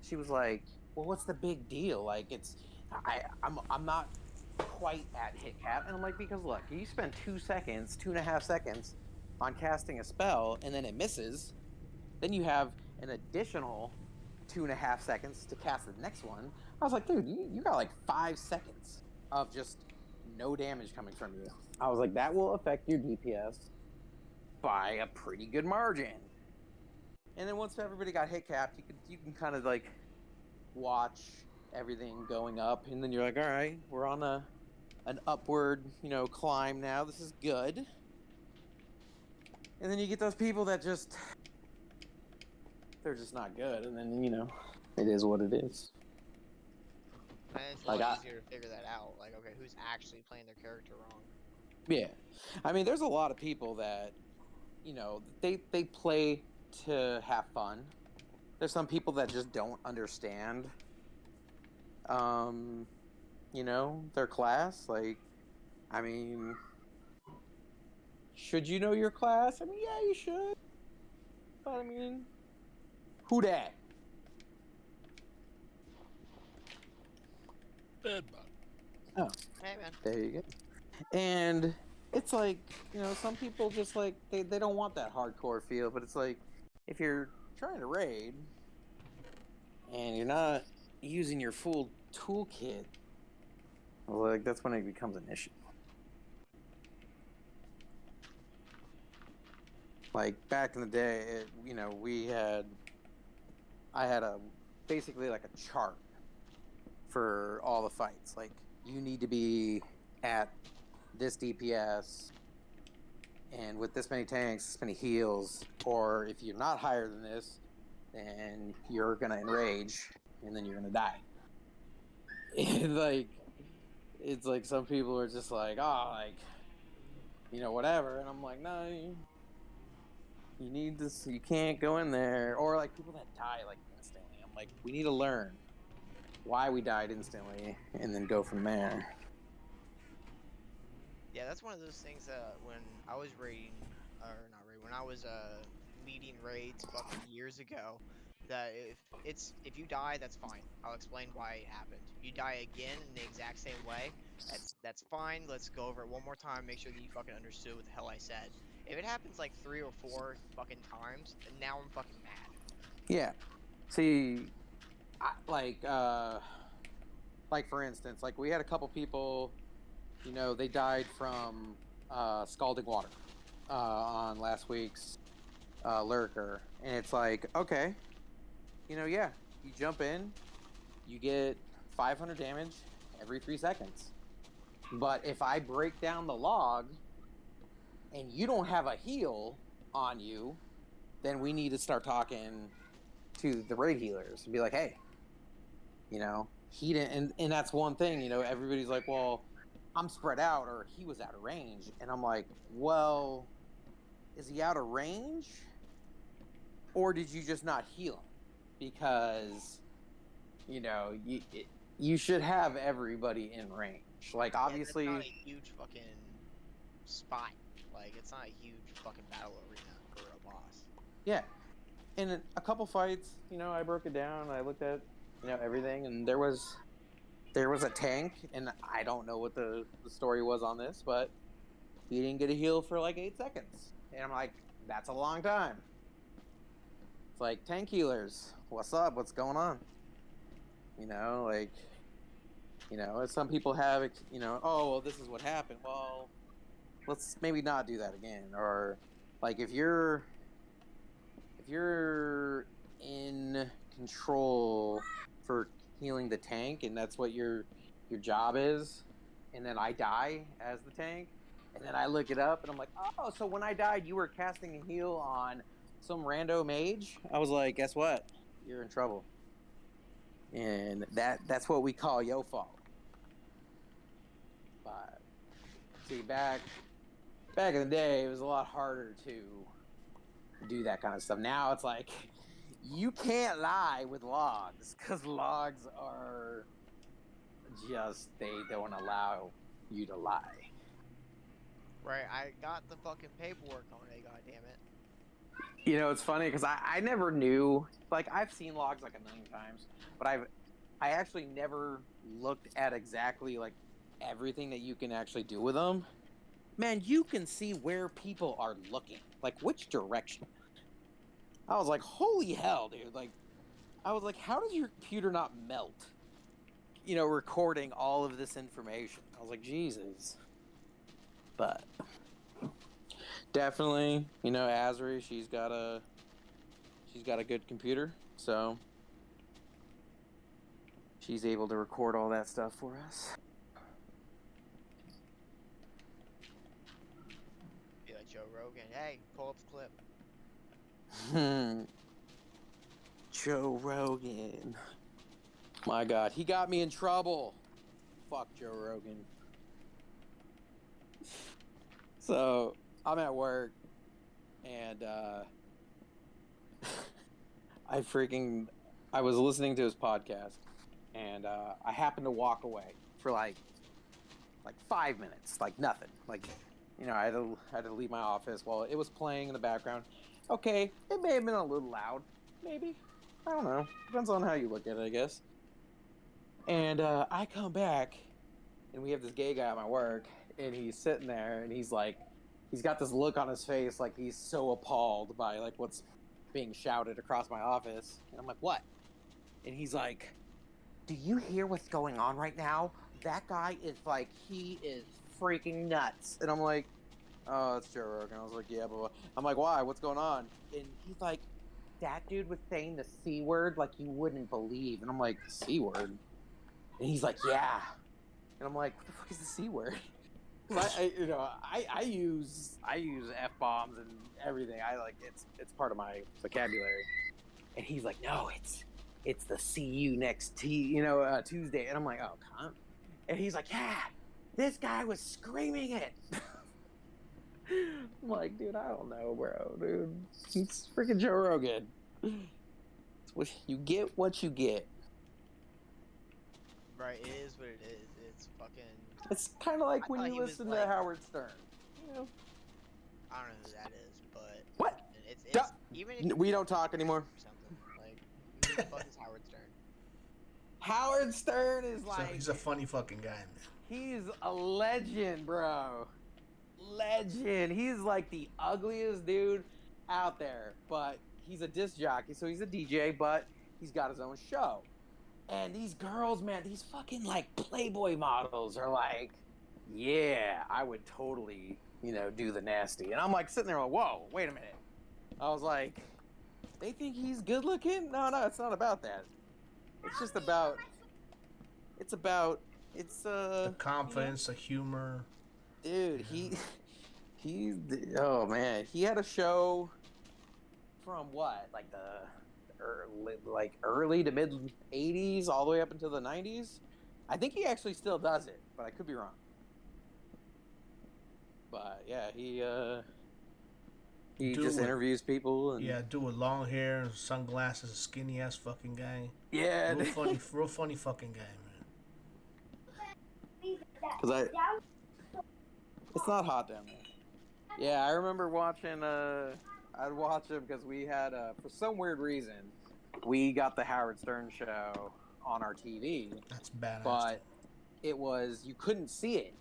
Speaker 3: she was like, well, what's the big deal? Like, I'm not quite at hit cap. And I'm like, because look, you spend 2.5 seconds on casting a spell and then it misses, then you have an additional 2.5 seconds to cast the next one. I was like, dude, you got like 5 seconds of just no damage coming from you. I was like, that will affect your DPS by a pretty good margin. And then once everybody got hit capped, you can kind of like watch everything going up, and then you're like, all right, we're on an upward, climb now. This is good. And then you get those people that they're just not good, and then it is what it is.
Speaker 5: And it's a
Speaker 3: Like
Speaker 5: lot easier to figure that out. Like, okay, who's actually playing their character wrong?
Speaker 3: Yeah, I mean, there's a lot of people that they play to have fun. There's some people that just don't understand, their class. Like, I mean, should you know your class? I mean, yeah, you should. But I mean, who dat?
Speaker 1: Dead bug.
Speaker 3: Oh,
Speaker 5: Hey, man.
Speaker 3: there you go. And it's like, some people just like they don't want that hardcore feel, but it's like if you're trying to raid and you're not using your full toolkit, like that's when it becomes an issue. Like back in the day, I had basically like a chart for all the fights. Like you need to be at this DPS and with this many tanks, this many heals, or if you're not higher than this, then you're gonna enrage and then you're gonna die. And like it's like some people are just like, whatever, and I'm like, no, you need this, you can't go in there. Or like people that die like instantly. I'm like, we need to learn why we died instantly and then go from there.
Speaker 5: Yeah, that's one of those things that when I was raiding, or not raiding, when I was leading raids fucking years ago, that if you die, that's fine. I'll explain why it happened. You die again in the exact same way, that's fine. Let's go over it one more time. Make sure that you fucking understood what the hell I said. If it happens like 3 or 4 fucking times, now I'm fucking mad.
Speaker 3: Yeah. See, like for instance, like we had a couple people, they died from scalding water on last week's lurker, and it's like, okay, yeah, you jump in, you get 500 damage every 3 seconds, but if I break down the log and you don't have a heal on you, then we need to start talking to the raid healers and be like, hey, he didn't, and that's one thing, everybody's like, well, I'm spread out, or he was out of range, and I'm like, well, is he out of range, or did you just not heal him? Because you should have everybody in range. Like obviously,
Speaker 5: yeah, it's not a huge fucking spot. Like it's not a huge fucking battle arena for a boss.
Speaker 3: Yeah, in a couple fights, I broke it down. I looked at everything, and there was a tank, and I don't know what the story was on this, but he didn't get a heal for like 8 seconds, and I'm like, that's a long time. It's like, tank healers, what's up? What's going on? Some people have it. Oh well, this is what happened. Well, let's maybe not do that again. Or like if you're in control for healing the tank, and that's what your job is, and then I die as the tank, and then I look it up, and I'm like, oh, so when I died, you were casting a heal on some rando mage. I was like, guess what? You're in trouble, and that's what we call yo fault. But see, back in the day, it was a lot harder to do that kind of stuff. Now it's like you can't lie with logs, because logs are just, they don't allow you to lie.
Speaker 5: Right, I got the fucking paperwork on it, goddammit.
Speaker 3: It's funny because I never knew, like I've seen logs like a million times, but I actually never looked at exactly like everything that you can actually do with them. Man, you can see where people are looking, like which direction. I was like, holy hell, dude. Like, I was like, how does your computer not melt? Recording all of this information. I was like, Jesus. But definitely, Azri, she's got she's got a good computer, so she's able to record all that stuff for us.
Speaker 5: Be like Joe Rogan. Hey, pull up the clip.
Speaker 3: Joe Rogan. My God, he got me in trouble. Fuck Joe Rogan. So I'm at work, and I was listening to his podcast, and I happened to walk away for like 5 minutes, like nothing, like, you know, I had to leave my office while it was playing in the background. Okay, it may have been a little loud, maybe, I don't know, depends on how you look at it, I guess. And I come back, and we have this gay guy at my work, and he's sitting there, and he's got this look on his face like he's so appalled by like what's being shouted across my office. And I'm like, what? And he's like, do you hear what's going on right now? That guy is like, he is freaking nuts. And I'm like, oh, it's Joe Rogan. I was like, yeah, blah. I'm like, why? What's going on? And he's like, that dude was saying the C word like you wouldn't believe. And I'm like, C word? And he's like, yeah. And I'm like, what the fuck is the C word? I use F-bombs and everything. It's part of my vocabulary. And he's like, no, it's the see you next Tuesday. And I'm like, oh, cunt. And he's like, yeah, this guy was screaming it. I'm like, dude, I don't know, bro, dude. It's freaking Joe Rogan. You get what you get.
Speaker 5: Right, it is what it is. It's fucking.
Speaker 3: It's kind of like
Speaker 5: I
Speaker 3: when
Speaker 5: thought
Speaker 3: you
Speaker 5: he was,
Speaker 3: listen
Speaker 5: like-
Speaker 3: to Howard Stern. You know?
Speaker 5: I don't know who that is, but
Speaker 3: What?
Speaker 5: it's even if
Speaker 3: We don't talk anymore.
Speaker 5: or something like who the fuck is Howard Stern?
Speaker 3: Howard Stern is
Speaker 1: So
Speaker 3: like,
Speaker 1: he's a funny fucking guy, man.
Speaker 3: he's a legend, bro. Legend. He's like the ugliest dude out there, but he's a disc jockey, so he's a DJ, but he's got his own show. And these girls, man, these fucking like Playboy models are like, yeah, I would totally, do the nasty. And I'm like sitting there like, whoa, wait a minute. I was like, they think he's good looking? No, it's not about that. It's just about,
Speaker 1: The confidence, the humor.
Speaker 3: dude, oh man, he had a show from what, like early to mid 80s all the way up until the 90s. I think he actually still does it, but I could be wrong. But yeah, he just interviews people and
Speaker 1: Yeah, dude with long hair, sunglasses, a skinny ass fucking guy.
Speaker 3: yeah,
Speaker 1: Real funny fucking guy, man.
Speaker 3: because it's not hot down there. Yeah, I remember watching. I'd watch him because we had for some weird reason we got the Howard Stern show on our TV.
Speaker 1: That's badass.
Speaker 3: But it was, you couldn't see it,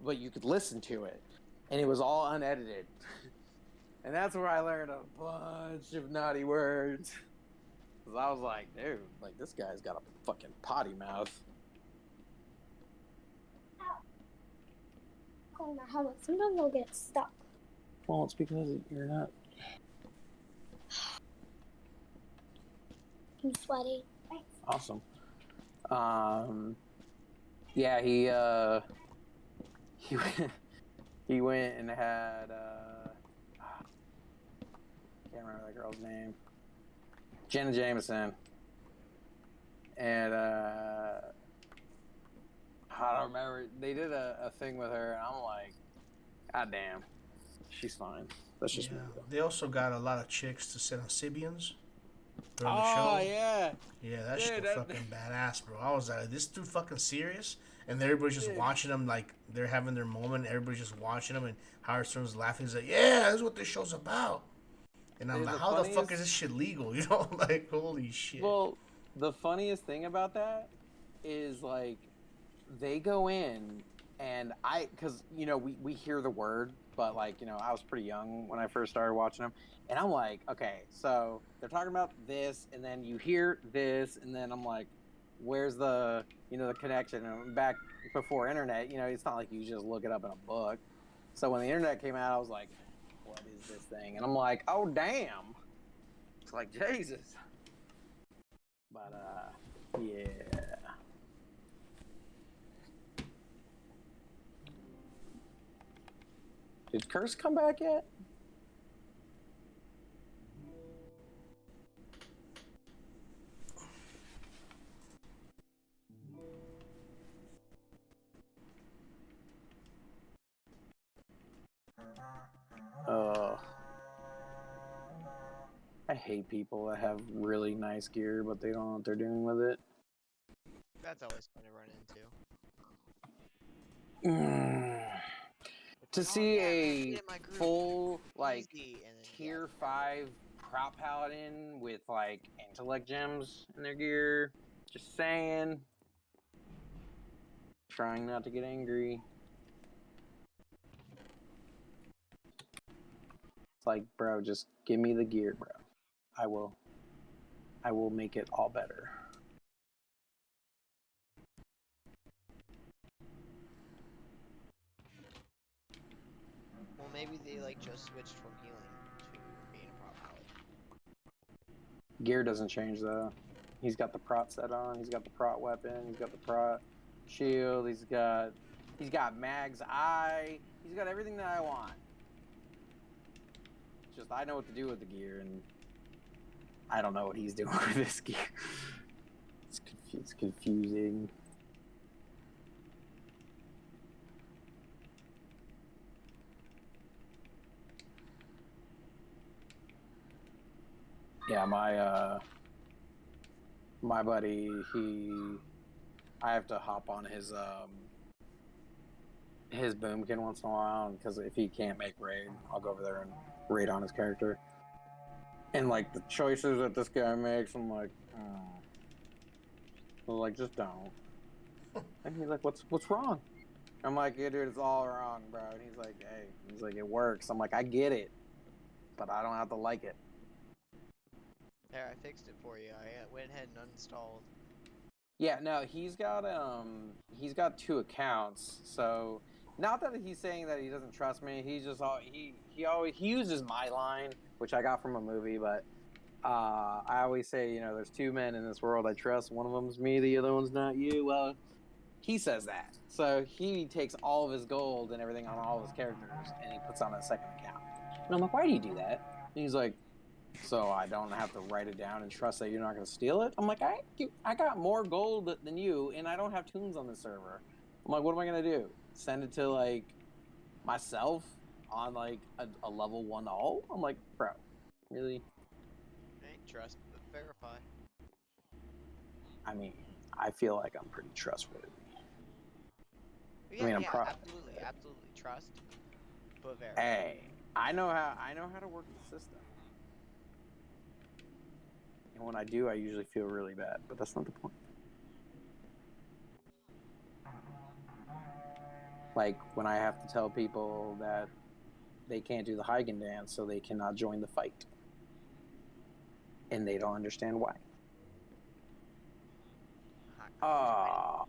Speaker 3: but you could listen to it, and it was all unedited. And that's where I learned a bunch of naughty words. Cause I was like, dude, like this guy's got a fucking potty mouth.
Speaker 6: On my helmet, sometimes I'll get stuck.
Speaker 3: Well, it's because you're not.
Speaker 6: I'm sweaty.
Speaker 3: Awesome. Yeah, he he went and had can't remember that girl's name. Jenna Jameson. And I don't remember. They did a thing with her, and I'm like, God damn, she's fine. That's just me.
Speaker 1: They also got a lot of chicks to sit on Sibians during the
Speaker 3: Oh
Speaker 1: show.
Speaker 3: yeah.
Speaker 1: Yeah, that
Speaker 3: Dude,
Speaker 1: shit was fucking badass, bro. I was like, this dude fucking serious? And everybody's just watching them like they're having their moment. Everybody's just watching them, and Howard Stern's laughing. He's like, yeah, that's what this show's about. And I'm
Speaker 3: Dude,
Speaker 1: like,
Speaker 3: the
Speaker 1: how the fuck
Speaker 3: funniest-
Speaker 1: is this shit legal? You know, like, holy shit.
Speaker 3: Well, the funniest thing about that is like they go in and because we hear the word, but like I was pretty young when I first started watching them, and I'm like, okay, so they're talking about this, and then you hear this, and then I'm like, where's the the connection? And back before internet, it's not like you just look it up in a book. So when the internet came out, I was like, what is this thing? And I'm like, oh damn, like Jesus. But yeah. Did Curse come back yet? I hate people that have really nice gear, but they don't know what they're doing with it.
Speaker 5: That's always fun to run into.
Speaker 3: To
Speaker 5: Like, oh,
Speaker 3: see
Speaker 5: yeah, man,
Speaker 3: a
Speaker 5: get in my group,
Speaker 3: full, like,
Speaker 5: easy, and then,
Speaker 3: tier 5 prop paladin with, like, intellect gems in their gear. Just saying. Trying not to get angry. It's like, bro, just give me the gear, bro. I will make it all better.
Speaker 5: Well, maybe they like just switched from healing to being a prop paladin.
Speaker 3: Gear doesn't change though. He's got the prot set on. He's got the prot weapon. He's got the prot shield. He's got Mag's eye. He's got everything that I want. Just I know what to do with the gear, and I don't know what he's doing with this gear. It's confusing. Yeah, my buddy, I have to hop on his boomkin once in a while, because if he can't make raid, I'll go over there and raid on his character. And like the choices that this guy makes, I'm like, I'm like, just don't. And he's like, what's wrong? I'm like, yeah, dude, it's all wrong, bro. And he's like, hey, it works. I'm like, I get it, but I don't have to like it.
Speaker 5: There, I fixed it for you. I went ahead and uninstalled.
Speaker 3: Yeah, no, he's got 2 accounts. So not that he's saying that he doesn't trust me. He's just he uses my line, which I got from a movie. But I always say, you know, there's 2 men in this world I trust. One of them's me. The other one's not you. Well, he says that. So he takes all of his gold and everything on all of his characters, and he puts on a second account. And I'm like, why do you do that? And he's like, so I don't have to write it down and trust that you're not going to steal it? I'm like, I got more gold than you, and I don't have tunes on the server. I'm like, what am I going to do? Send it to, like, myself on, like, a level 1 all? I'm like, bro, really?
Speaker 5: Ain't trust, but verify.
Speaker 3: I mean, I feel like I'm pretty trustworthy.
Speaker 5: But yeah,
Speaker 3: I mean,
Speaker 5: yeah, absolutely trust, but verify.
Speaker 3: Hey, I know how to work the system. And when I do, I usually feel really bad, but that's not the point. Like when I have to tell people that they can't do the Hagen dance, so they cannot join the fight. And they don't understand why. Fuck.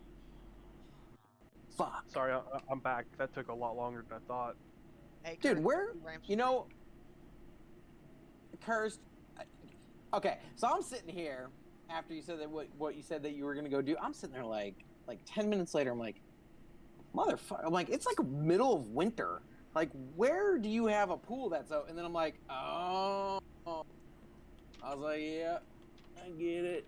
Speaker 4: Sorry, I'm back. That took a lot longer than I thought.
Speaker 5: Hey,
Speaker 3: dude,
Speaker 5: Kurt,
Speaker 3: where, you know, Cursed. Okay, so I'm sitting here after you said that what you said that you were gonna go do. I'm sitting there like 10 minutes later. I'm like, motherfucker. I'm like, it's like middle of winter. Like, where do you have a pool that's out? And then I'm like, oh. I was like, yeah, I get it.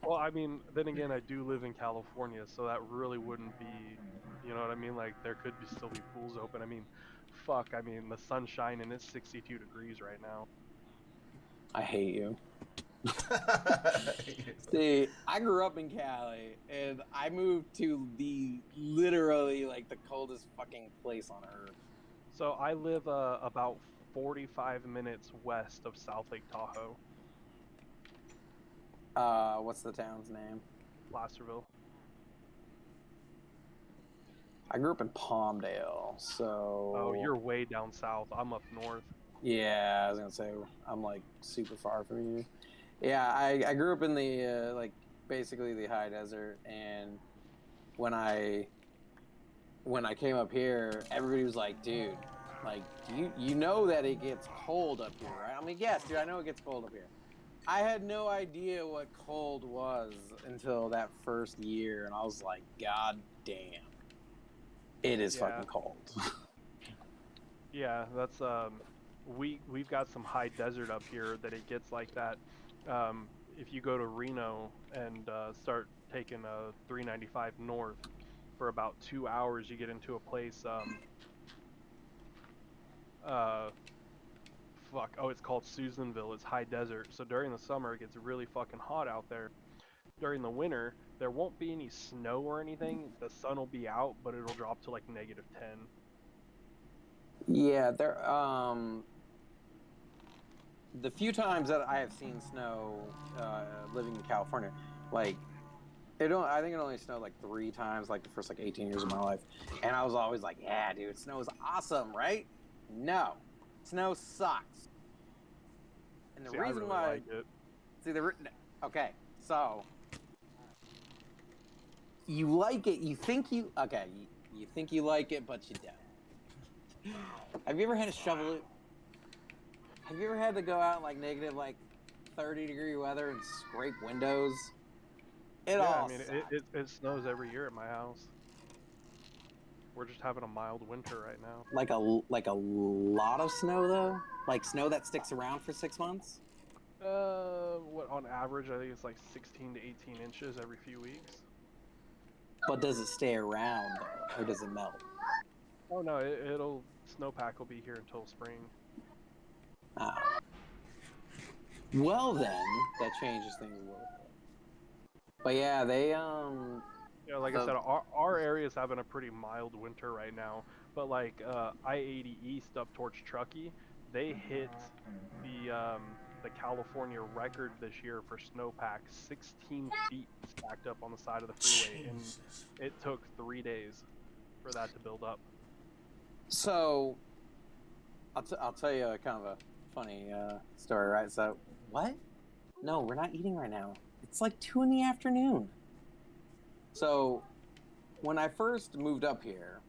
Speaker 4: Well, I mean, then again, I do live in California, so that really wouldn't be, you know what I mean? Like, there could still be pools open. I mean, fuck, I mean, the sun's shining, it's 62 degrees right now.
Speaker 3: I hate you. See, I grew up in Cali, and I moved to the literally like the coldest fucking place on earth.
Speaker 4: So I live about 45 minutes west of South Lake Tahoe.
Speaker 3: What's the town's name?
Speaker 4: Placerville.
Speaker 3: I grew up in Palmdale, so...
Speaker 4: Oh, you're way down south. I'm up north.
Speaker 3: Yeah, I was gonna say, I'm like super far from you. Yeah, I grew up in the, like, basically the high desert, and when I came up here, everybody was like, dude, Like, you know that it gets cold up here, right? I mean, yes, dude, I know it gets cold up here. I had no idea what cold was until that first year, and I was like, God damn, it is fucking cold.
Speaker 4: Yeah, that's we've got some high desert up here that it gets like that. If you go to Reno and start taking a 395 north for about 2 hours, you get into a place. It's called Susanville. It's high desert. So during the summer, it gets really fucking hot out there. During the winter, there won't be any snow or anything. The sun will be out, but it'll drop to like -10.
Speaker 3: Yeah, the few times that I have seen snow living in California, like I think it only snowed like 3 times, like the first like 18 years of my life, and I was always like, yeah, dude, snow is awesome, right? No, snow sucks. And the
Speaker 4: See,
Speaker 3: reason
Speaker 4: I really
Speaker 3: why,
Speaker 4: like it.
Speaker 3: okay, so you like it, you think you think you like it, but you don't. Have you ever had to shovel it? Have you ever had to go out in like negative like 30-degree weather and scrape windows?
Speaker 4: I mean, it snows every year at my house. We're just having a mild winter right now.
Speaker 3: Like a lot of snow though? Like snow that sticks around for 6 months?
Speaker 4: What on average? I think it's like 16 to 18 inches every few weeks.
Speaker 3: But does it stay around though, or does it melt?
Speaker 4: Oh no, snowpack will be here until spring.
Speaker 3: Well then, that changes things a little bit. But yeah, they
Speaker 4: Yeah, like I said, our area is having a pretty mild winter right now. But like I-80 East up towards Truckee, they hit the California record this year for snowpack, 16 feet stacked up on the side of the freeway, and it took 3 days for that to build up.
Speaker 3: So I'll tell you kind of a funny story, right? So what? No, we're not eating right now. It's like 2 in the afternoon. So when I first moved up here,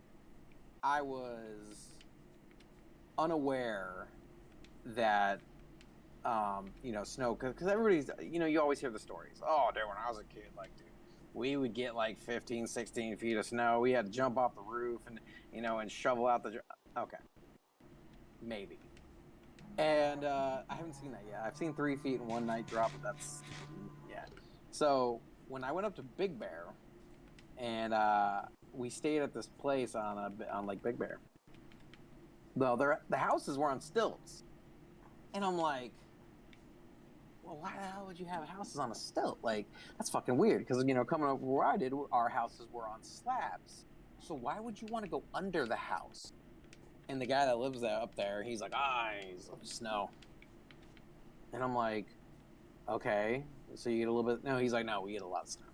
Speaker 3: I was unaware that snow, because everybody's, you always hear the stories. Oh, dude, when I was a kid, like, dude, we would get like 15, 16 feet of snow. We had to jump off the roof and shovel out okay, maybe. And I haven't seen that yet. I've seen 3 feet in one night drop, but yeah. So when I went up to Big Bear, and we stayed at this place on Lake Big Bear. Well, the houses were on stilts, and I'm like, well, why the hell would you have houses on a stilt? Like, that's fucking weird. Because coming up where I did, our houses were on slabs. So why would you want to go under the house? And the guy that lives up there, he's like, he's snow. And I'm like, okay, so you get a little bit. No, he's like, no, we get a lot of snow.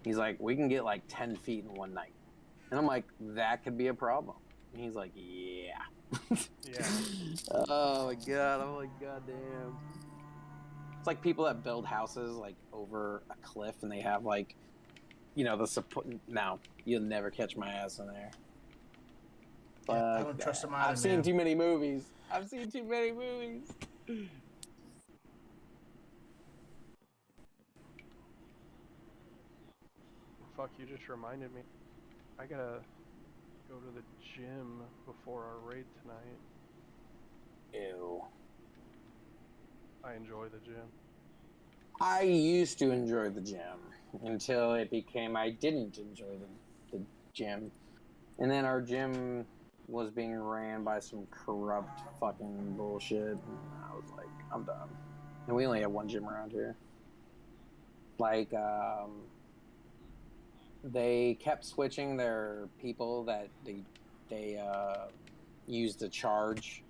Speaker 3: He's like, we can get like 10 feet in one night. And I'm like, that could be a problem. And he's like, yeah.
Speaker 4: Yeah.
Speaker 3: Oh my god. I'm like, god damn. It's like people that build houses like over a cliff and they have like, the support. No, you'll never catch my ass in there.
Speaker 1: But I don't trust them either.
Speaker 3: I've seen too many movies. I've seen too many movies.
Speaker 4: Fuck, you just reminded me. I gotta go to the gym before our raid tonight.
Speaker 3: Ew.
Speaker 4: I enjoy the gym.
Speaker 3: I used to enjoy the gym until it became I didn't enjoy the gym. And then our gym was being ran by some corrupt fucking bullshit. And I was like, I'm done. And we only have one gym around here. Like, they kept switching their people that they used to charge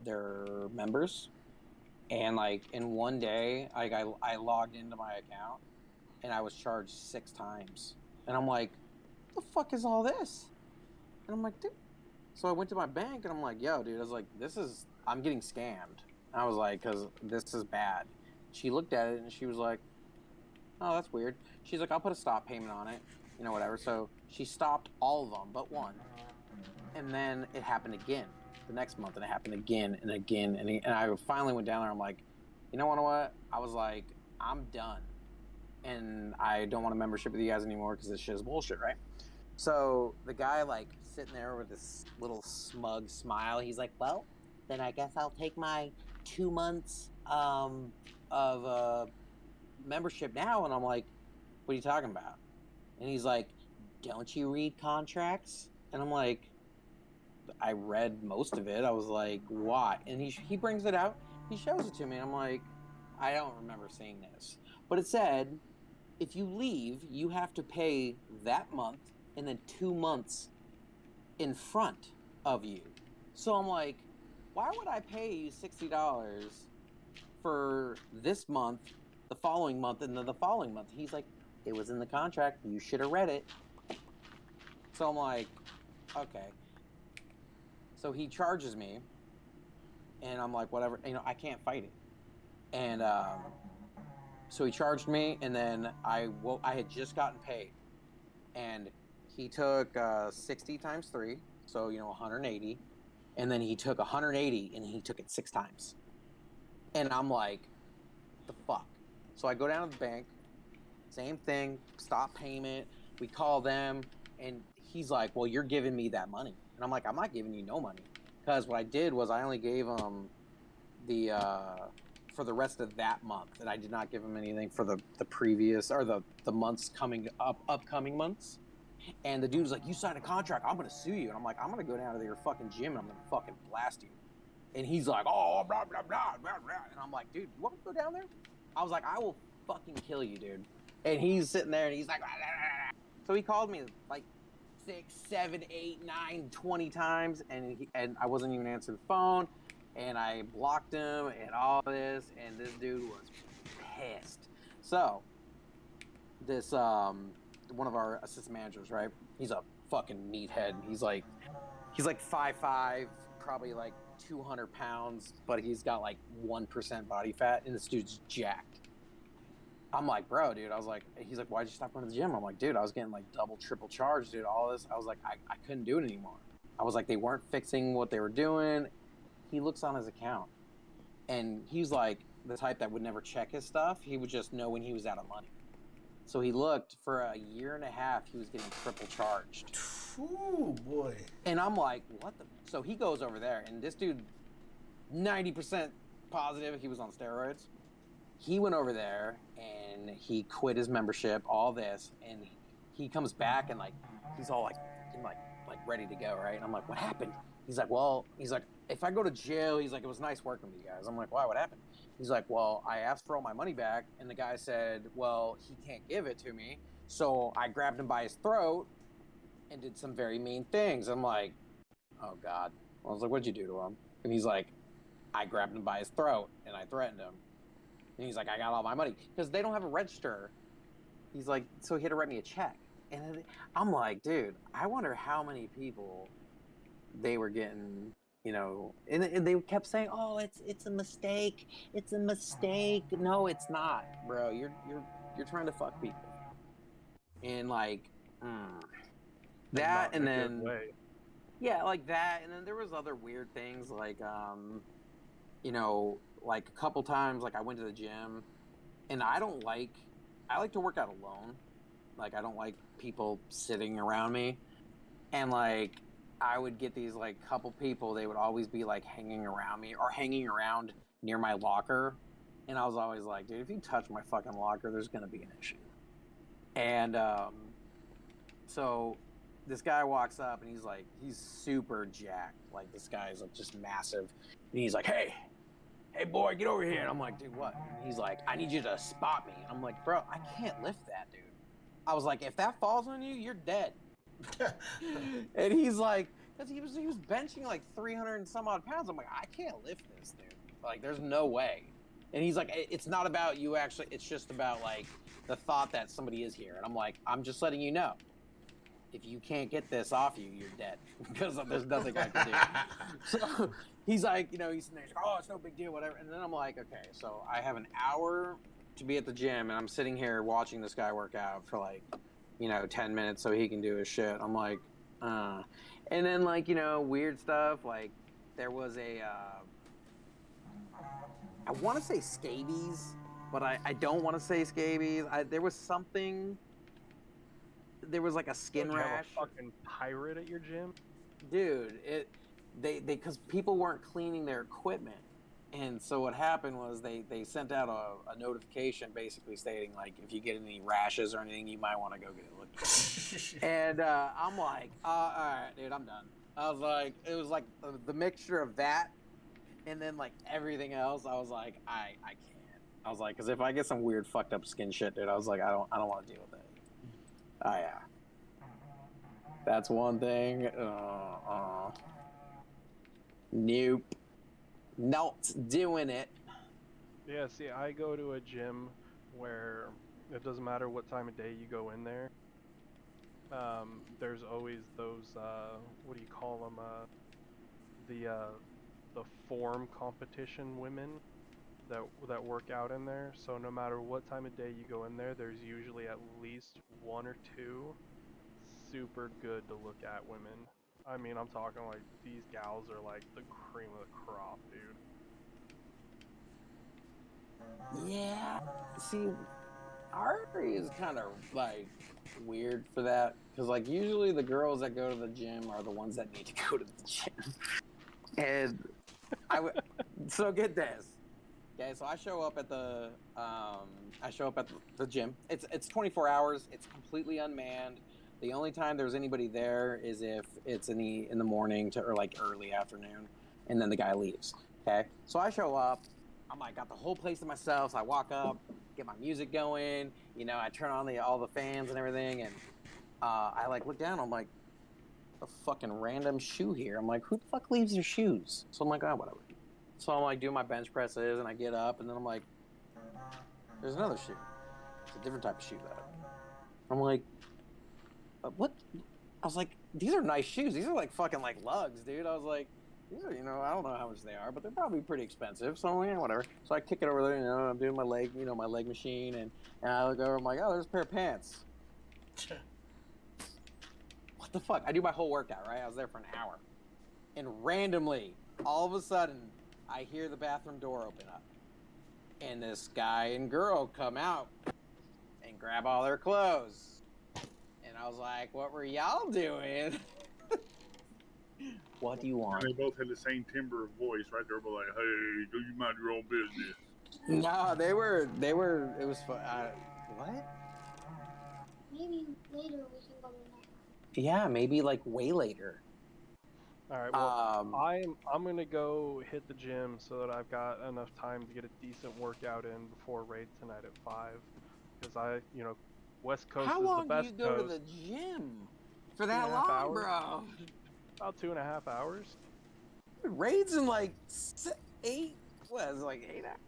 Speaker 3: their members. And like in one day, I logged into my account and I was charged 6 times. And I'm like, what the fuck is all this? And I'm like, dude. So I went to my bank and I'm like, yo, dude, I was like, I'm getting scammed. And I was like, because this is bad. She looked at it and she was like, oh, that's weird. She's like, I'll put a stop payment on it, whatever. So she stopped all of them but one. And then it happened again the next month, and it happened again and again. And I finally went down there. I'm like, you know what? I was like, I'm done. And I don't want a membership with you guys anymore because this shit is bullshit, right? So the guy, like, sitting there with this little smug smile, he's like, well, then I guess I'll take my 2 months of membership now. And I'm like, what are you talking about? And he's like, don't you read contracts? And I'm like, I read most of it. I was like, why? And he brings it out. He shows it to me. And I'm like, I don't remember seeing this. But it said, if you leave, you have to pay that month and then 2 months in front of you. So I'm like, why would I pay you $60 for this month, the following month, and then the following month? He's like, it was in the contract. You should have read it. So I'm like, okay. So he charges me, and I'm like, whatever. You know, I can't fight it. And so he charged me, and then I had just gotten paid, and he took 60 times 3, so 180, and then he took 180, and he took it 6 times. And I'm like, the fuck? So I go down to the bank, same thing, stop payment. We call them, and he's like, well, you're giving me that money. And I'm like, I'm not giving you no money. Because what I did was I only gave him for the rest of that month. And I did not give him anything for the previous, or the months upcoming months. And the dude was like, you signed a contract, I'm going to sue you. And I'm like, I'm going to go down to your fucking gym and I'm going to fucking blast you. And he's like, oh, blah, blah, blah, blah, blah. And I'm like, dude, you want me to go down there? I was like, I will fucking kill you, dude. And he's sitting there and he's like, blah, blah, blah. So he called me like 6, 7, 8, 9, 20 times, and I wasn't even answering the phone, and I blocked him and all this, and this dude was pissed. So this one of our assistant managers, right? He's a fucking meathead. He's like 5'5", probably like 200 pounds, but he's got like 1% body fat, and this dude's jacked. I'm like, bro, dude. I was like, he's like, why'd you stop going to the gym? I'm like, dude, I was getting like double, triple charged, dude. All this. I was like, I couldn't do it anymore. I was like, they weren't fixing what they were doing. He looks on his account, and he's like the type that would never check his stuff. He would just know when he was out of money. So he looked for a year and a half. He was getting triple charged.
Speaker 1: Ooh, boy.
Speaker 3: And I'm like, what the? So he goes over there, and this dude, 90% positive he was on steroids. He went over there and he quit his membership, all this, and he comes back and like he's all like ready to go, right? And I'm like, what happened? He's like, if I go to jail, he's like, it was nice working with you guys. I'm like, why? What happened? He's like, well, I asked for all my money back, and the guy said, well, he can't give it to me, so I grabbed him by his throat and did some very mean things. I'm like, oh God. I was like, what'd you do to him? And he's like, I grabbed him by his throat and I threatened him. And he's like, I got all my money. Because they don't have a register. He's like, so he had to write me a check. And I'm like, dude, I wonder how many people they were getting, and they kept saying, oh, it's a mistake. It's a mistake. No, it's not, bro. You're trying to fuck people. And like, that, and then, yeah, like that. And then there was other weird things like, like a couple times, like I went to the gym, and I like to work out alone. Like I don't like people sitting around me, and like I would get these like couple people, they would always be like hanging around me or hanging around near my locker, and I was always like, dude, if you touch my fucking locker, there's gonna be an issue. And so this guy walks up and he's super jacked, like this guy's like just massive, and he's like, hey boy, get over here. And I'm like, dude, what? And he's like, I need you to spot me. And I'm like, bro, I can't lift that, dude. I was like, if that falls on you, you're dead. And he's like, because he was benching like 300 and some odd pounds. I'm like, I can't lift this, dude. Like, there's no way. And he's like, it's not about you actually. It's just about like the thought that somebody is here. And I'm like, I'm just letting you know. If you can't get this off you, you're dead. Because there's nothing I can do. So he's like, he's sitting there, he's like, oh, it's no big deal, whatever. And then I'm like, okay, so I have an hour to be at the gym, and I'm sitting here watching this guy work out for like, 10 minutes so he can do his shit. I'm like, And then like, you know, weird stuff like there was a I want to say scabies, but I don't want to say scabies. There was something. There was like a skin
Speaker 4: Don't you have
Speaker 3: rash,
Speaker 4: a fucking pirate at your gym?
Speaker 3: dude. They because people weren't cleaning their equipment, and so what happened was they sent out a notification basically stating like if you get any rashes or anything, you might want to go get it looked at. And I'm like, all right, dude, I'm done. I was like, it was like the mixture of that and then like everything else. I was like, I can't. I was like, because if I get some weird fucked up skin shit, dude, I was like, I don't want to deal with it. Oh yeah, that's one thing. Nope, not doing it.
Speaker 4: Yeah, see, I go to a gym where it doesn't matter what time of day you go in there. There's always those, what do you call them? The form competition women that work out in there. So no matter what time of day you go in there, there's usually at least one or two super good to look at women. I mean, I'm talking like these gals are like the cream of the crop, dude.
Speaker 3: Yeah. See, our area is kind of like weird for that because like usually the girls that go to the gym are the ones that need to go to the gym. And so get this. Okay, so I show up at the gym. It's 24 hours. It's completely unmanned. The only time there's anybody there is if it's in the morning or like early afternoon, and then the guy leaves. Okay, so I show up. I'm like got the whole place to myself. So I walk up, get my music going. You know, I turn on all the fans and everything, and I like look down. I'm like, a fucking random shoe here. I'm like, who the fuck leaves their shoes? So I'm like, oh, whatever. So I'm like doing my bench presses, and I get up, and then I'm like, there's another shoe. It's a different type of shoe though. I'm like, what? I was like, these are nice shoes. These are like fucking like lugs, dude. I was like, these are, you know, I don't know how much they are, but they're probably pretty expensive. So I'm like, yeah, whatever. So I kick it over there, you know, I'm doing my leg, you know, my leg machine, and I look over, I'm like, oh, there's a pair of pants. What the fuck? I do my whole workout, right? I was there for an hour. And randomly, all of a sudden, I hear the bathroom door open up. And this guy and girl come out and grab all their clothes. And I was like, what were y'all doing? What do you want?
Speaker 7: They both had the same timbre of voice, right? They were like, hey, do you mind your own business?
Speaker 3: No, they were, it was fun. What?
Speaker 6: Maybe later we can go to that.
Speaker 3: Yeah, maybe like way later.
Speaker 4: All right, well, I'm gonna go hit the gym so that I've got enough time to get a decent workout in before raid tonight at 5. Because you know, West Coast
Speaker 3: How
Speaker 4: is
Speaker 3: long
Speaker 4: the best
Speaker 3: do you go
Speaker 4: coast.
Speaker 3: to the gym? For that
Speaker 4: 2.5
Speaker 3: long,
Speaker 4: hours?
Speaker 3: bro?
Speaker 4: About 2.5 hours.
Speaker 3: Raids in like 8. What is it, like 8 hours?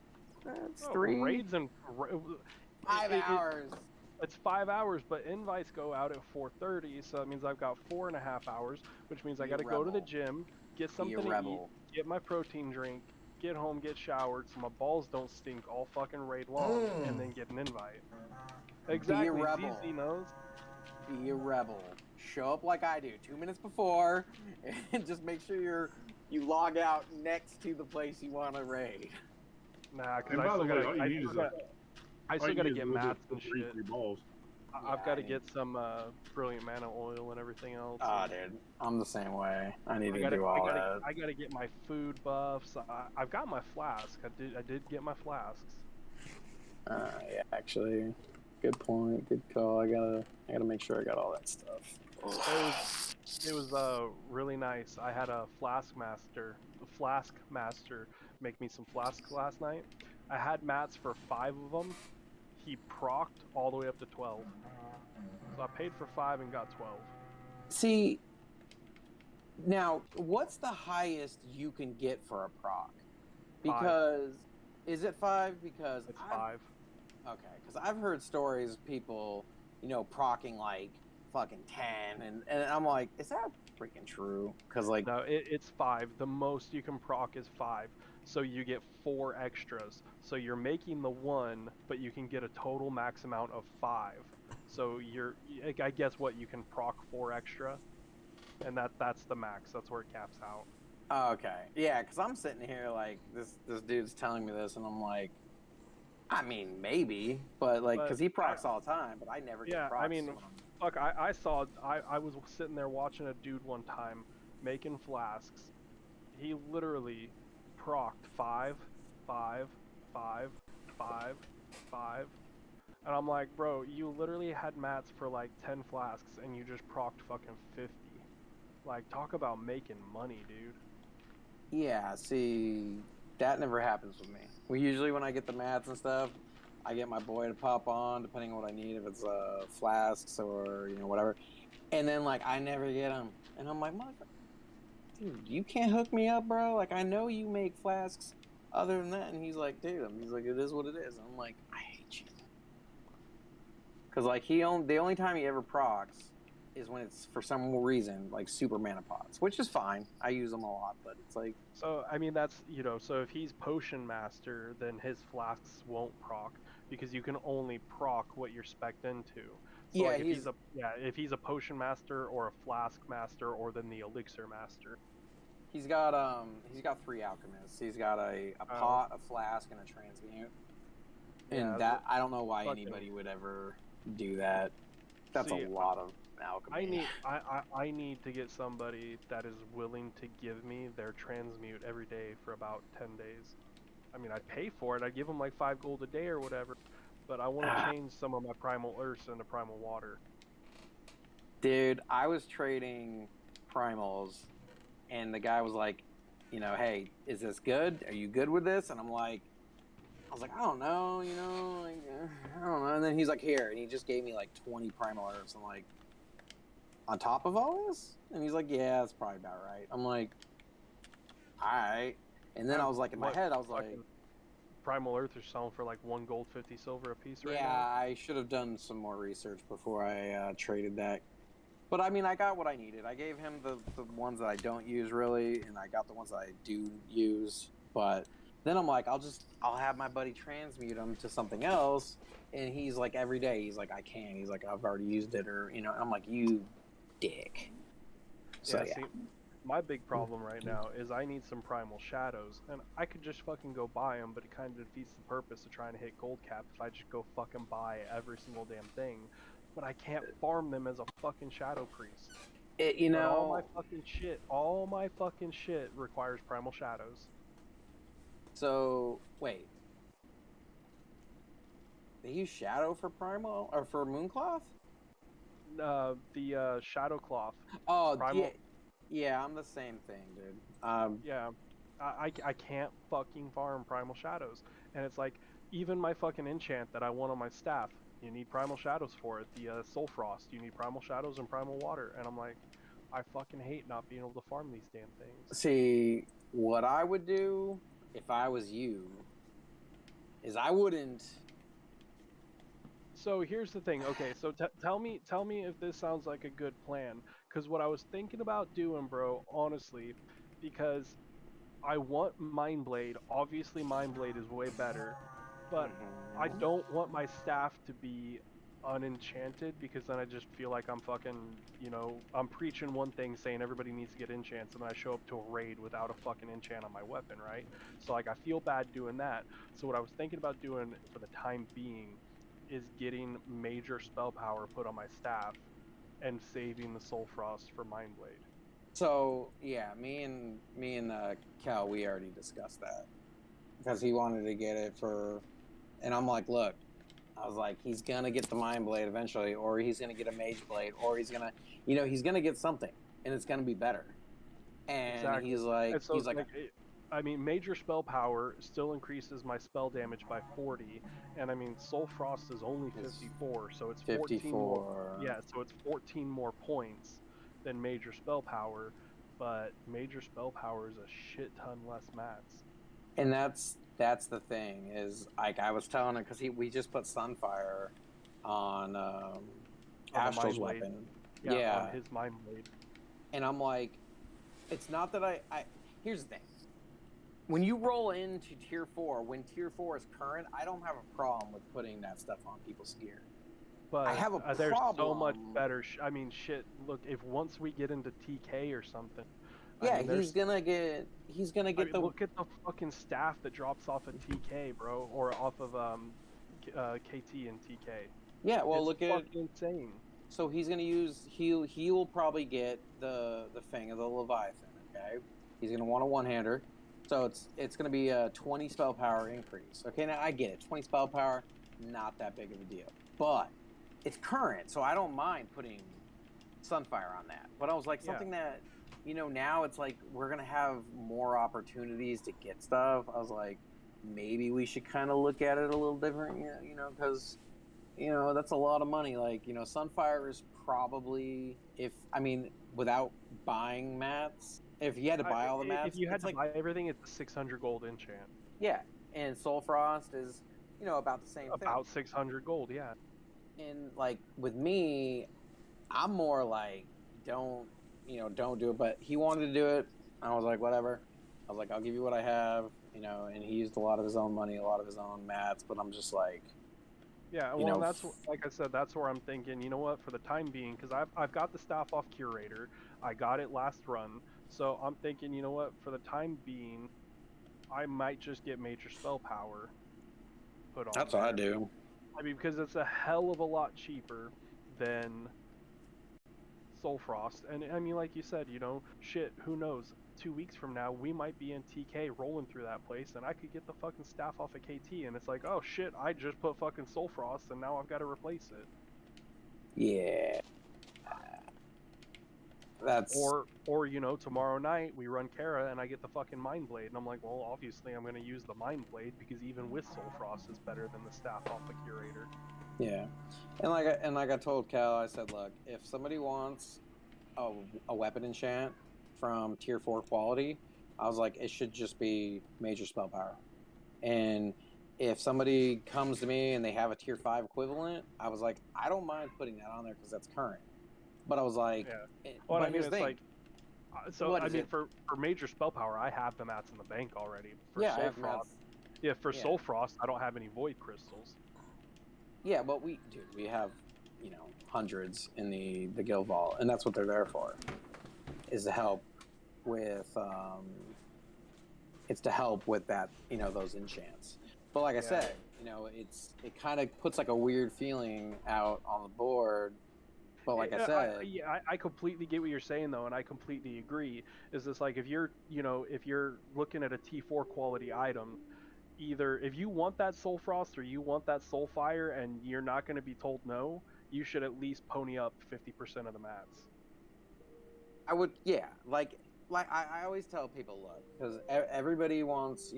Speaker 3: That's 3.
Speaker 4: Raids and
Speaker 3: 5 hours.
Speaker 4: It's 5 hours, but invites go out at 4:30, so that means I've got 4.5 hours, which means I got to go to the gym, get something to eat, get my protein drink, get home, get showered, so my balls don't stink all fucking raid long, and then get an invite. Exactly.
Speaker 3: Be a rebel.
Speaker 4: ZeeZee knows.
Speaker 3: Be a rebel. Show up like I do, 2 minutes before, and just make sure you log out next to the place you want to raid.
Speaker 4: Nah, because
Speaker 7: And by the way, all you need is
Speaker 4: I still gotta get mats and
Speaker 7: three
Speaker 4: shit.
Speaker 7: balls.
Speaker 4: I've got to get some brilliant mana oil and everything else.
Speaker 3: Ah, dude, I'm the same way. I need to do all that.
Speaker 4: I gotta get my food buffs. I've got my flask. I did get my flasks.
Speaker 3: Yeah, actually, good point. Good call. I gotta make sure I got all that stuff.
Speaker 4: It was really nice. I had a flask master make me some flasks last night. I had mats for 5 of them. He procced all the way up to 12. So I paid for 5 and got 12.
Speaker 3: See, now what's the highest you can get for a proc? Because is it 5? Because
Speaker 4: it's 5.
Speaker 3: Okay, because I've heard stories of people, you know, proccing like fucking 10, and I'm like, is that freaking true? Because like,
Speaker 4: no, it's 5. The most you can proc is 5. So you get 4 extras. So you're making the 1, but you can get a total max amount of 5. So I guess what, you can proc 4 extra? and that's the max. That's where it caps out.
Speaker 3: Oh, okay. Yeah, because I'm sitting here like this dude's telling me this, and I'm like, I mean, maybe, but like, because he procs all the time, but I never get
Speaker 4: Yeah,
Speaker 3: procs.
Speaker 4: I mean, fuck, I was sitting there watching a dude one time making flasks. He literally procced 5, 5, 5, 5, 5. And I'm like, bro, you literally had mats for like 10 flasks and you just procced fucking 50. Like, talk about making money, dude.
Speaker 3: Yeah, see, that never happens with me. We usually, when I get the mats and stuff, I get my boy to pop on, depending on what I need, if it's flasks or whatever. And then like I never get them, and I'm like, dude, you can't hook me up, bro. Like I know you make flasks. Other than that, and he's like, dude, he's like, it is what it is. And I'm like, I hate you, because like the only time he ever procs is when it's for some reason like super mana pots, which is fine. I use them a lot, but it's like.
Speaker 4: So, I mean, that's, so if he's Potion Master, then his flasks won't proc, because you can only proc what you're spec'd into. So,
Speaker 3: Yeah,
Speaker 4: like, if he's a Potion Master, or a Flask Master, or then the Elixir Master.
Speaker 3: He's got 3 alchemists. He's got a pot, a flask, and a transmute. And
Speaker 4: Yeah,
Speaker 3: that I don't know why anybody would ever do that. That's a lot of alchemy.
Speaker 4: I need to get somebody that is willing to give me their transmute every day for about 10 days. I mean, I'd pay for it. I'd give them like 5 gold a day or whatever. But I want to change some of my primal earths into primal water.
Speaker 3: Dude, I was trading primals, and the guy was like, hey, is this good? Are you good with this? And I was like, I don't know, like, I don't know. And then he's like, here, and he just gave me like 20 primal earths. I'm like, on top of all this? And he's like, yeah, that's probably about right. I'm like, all right. And then I was like, in my head, I was like,
Speaker 4: Primal Earth are selling for like 1 gold, 50 silver a piece right now.
Speaker 3: Yeah, I should have done some more research before I traded that. But I mean, I got what I needed. I gave him the ones that I don't use really, and I got the ones that I do use. But then I'm like, I'll have my buddy transmute them to something else. And he's like, every day, he's like, I can't. He's like, I've already used it, or and I'm like, you dick. So yeah.
Speaker 4: See, my big problem right now is I need some primal shadows, and I could just fucking go buy them, but it kind of defeats the purpose of trying to hit gold cap if I just go fucking buy every single damn thing. But I can't farm them as a fucking shadow priest. But all my fucking shit requires primal shadows.
Speaker 3: So wait, they use shadow for primal or for mooncloth?
Speaker 4: The shadow cloth.
Speaker 3: Oh,
Speaker 4: primal.
Speaker 3: Yeah, I'm the same thing, dude.
Speaker 4: Yeah, I can't fucking farm primal shadows, and it's like even my fucking enchant that I want on my staff, you need primal shadows for it. The soul frost, you need primal shadows and primal water, and I'm like, I fucking hate not being able to farm these damn things.
Speaker 3: See, what I would do if I was you is I wouldn't.
Speaker 4: So here's the thing. Okay, so tell me if this sounds like a good plan. Because what I was thinking about doing, bro, honestly, because I want Mindblade. Obviously, Mindblade is way better, but I don't want my staff to be unenchanted, because then I just feel like I'm fucking, I'm preaching one thing saying everybody needs to get enchants, and then I show up to a raid without a fucking enchant on my weapon, right? So like I feel bad doing that. So what I was thinking about doing for the time being is getting major spell power put on my staff and saving the soul frost for Mindblade.
Speaker 3: So yeah, me and Cal, we already discussed that because he wanted to get it for, and I'm like, look, I was like, he's gonna get the Mind Blade eventually, or he's gonna get a Mage Blade, or he's gonna, he's gonna get something, and it's gonna be better. And
Speaker 4: exactly.
Speaker 3: he's like,
Speaker 4: and so, I mean, major spell power still increases my spell damage by 40, and I mean, Soul Frost is only 54, so it's 14 more. Yeah, so it's 14 more points than major spell power, but major spell power is a shit ton less mats.
Speaker 3: And that's the thing is, like I was telling him, because we just put Sunfire on Astral's weapon.
Speaker 4: Yeah, on his Mind Blade.
Speaker 3: And I'm like, it's not that I here's the thing. When you roll into tier 4, when tier 4 is current, I don't have a problem with putting that stuff on people's gear.
Speaker 4: But
Speaker 3: I have a
Speaker 4: there's so much
Speaker 3: problem.
Speaker 4: better. I mean, shit. Look, if once we get into TK or something, I
Speaker 3: Yeah,
Speaker 4: mean,
Speaker 3: he's gonna get
Speaker 4: I mean,
Speaker 3: the
Speaker 4: look at the fucking staff that drops off of TK, bro, or off of KT and TK.
Speaker 3: yeah. Well,
Speaker 4: It's
Speaker 3: look at
Speaker 4: fucking insane.
Speaker 3: so he's gonna use he will probably get the Fang of the Leviathan. Okay, he's gonna want a one-hander, so it's gonna be a 20 spell power increase. Okay, now I get it, 20 spell power, not that big of a deal, but it's current, so I don't mind putting Sunfire on that. But I was like something that now it's like we're gonna have more opportunities to get stuff. I was like maybe we should kind of look at it a little different, because that's a lot of money. Like, Sunfire is probably, without buying mats, if you had to buy all the mats,
Speaker 4: if you had
Speaker 3: it's
Speaker 4: to buy everything, it's a 600 gold enchant.
Speaker 3: yeah, and Soul Frost is, about the same thing.
Speaker 4: About 600 gold, yeah.
Speaker 3: And like with me, I'm more like, don't do it. But he wanted to do it. I was like, whatever. I was like, I'll give you what I have, and he used a lot of his own money, a lot of his own mats. But I'm just like,
Speaker 4: yeah, well, that's like I said, that's where I'm thinking. You know what? For the time being, because I've got the staff off Curator, I got it last run, so I'm thinking, you know what? For the time being, I might just get Major Spell Power put on.
Speaker 3: That's what I do.
Speaker 4: I mean, because it's a hell of a lot cheaper than Soul Frost, and I mean, like you said, shit, who knows? 2 weeks from now, we might be in TK rolling through that place, and I could get the fucking staff off of KT, and it's like, oh shit, I just put fucking Soul Frost, and now I've got to replace it.
Speaker 3: Yeah. That's...
Speaker 4: Or tomorrow night, we run Kara, and I get the fucking Mind Blade, and I'm like, well, obviously I'm going to use the Mind Blade, because even with Soul Frost, it's better than the staff off the Curator.
Speaker 3: Yeah. And like I told Cal, I said, look, if somebody wants a weapon enchant from tier 4 quality, I was like, it should just be Major Spell Power. And if somebody comes to me and they have a tier 5 equivalent, I was like, I don't mind putting that on there because that's current. But I was like,
Speaker 4: yeah. Well,
Speaker 3: but
Speaker 4: I mean,
Speaker 3: here's the thing.
Speaker 4: like, so I mean, for Major Spell Power, I have the mats in the bank already. For Soul Frost, Soul Frost, I don't have any Void Crystals.
Speaker 3: Yeah, but we have, hundreds in the guild vault, and that's what they're there for, is to help with that, those enchants. But like I said, it kind of puts like a weird feeling out on the board. But like I said,
Speaker 4: I completely get what you're saying though, and I completely agree. Is this like if you're looking at a T4 quality item, either if you want that Soul Frost or you want that Soul Fire and you're not going to be told no, you should at least pony up 50% of the mats.
Speaker 3: I would, like I always tell people, look, because everybody wants,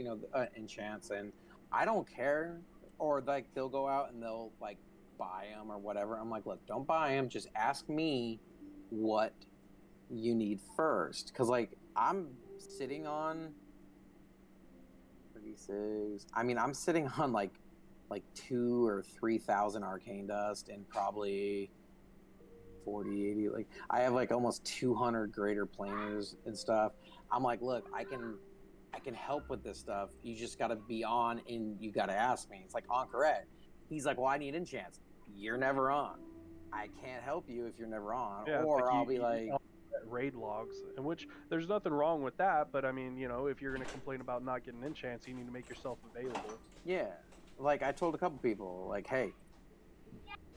Speaker 3: enchants, and I don't care, or like they'll go out and they'll like buy them or whatever. I'm like, look, don't buy them, just ask me what you need first, because like I'm sitting on 36. I mean, I'm sitting on like 2,000 or 3,000 arcane dust and probably 40, 80. Like I have like almost 200 greater planers and stuff. I'm like, look, I can help with this stuff. You just got to be on, and you got to ask me. It's like Ankaret. He's like, well, I need enchants. You're never on. I can't help you if you're never on.
Speaker 4: Yeah,
Speaker 3: or I'll be like
Speaker 4: raid logs, in which there's nothing wrong with that, but I mean, if you're going to complain about not getting enchants, you need to make yourself available.
Speaker 3: Yeah, like I told a couple people, like, hey,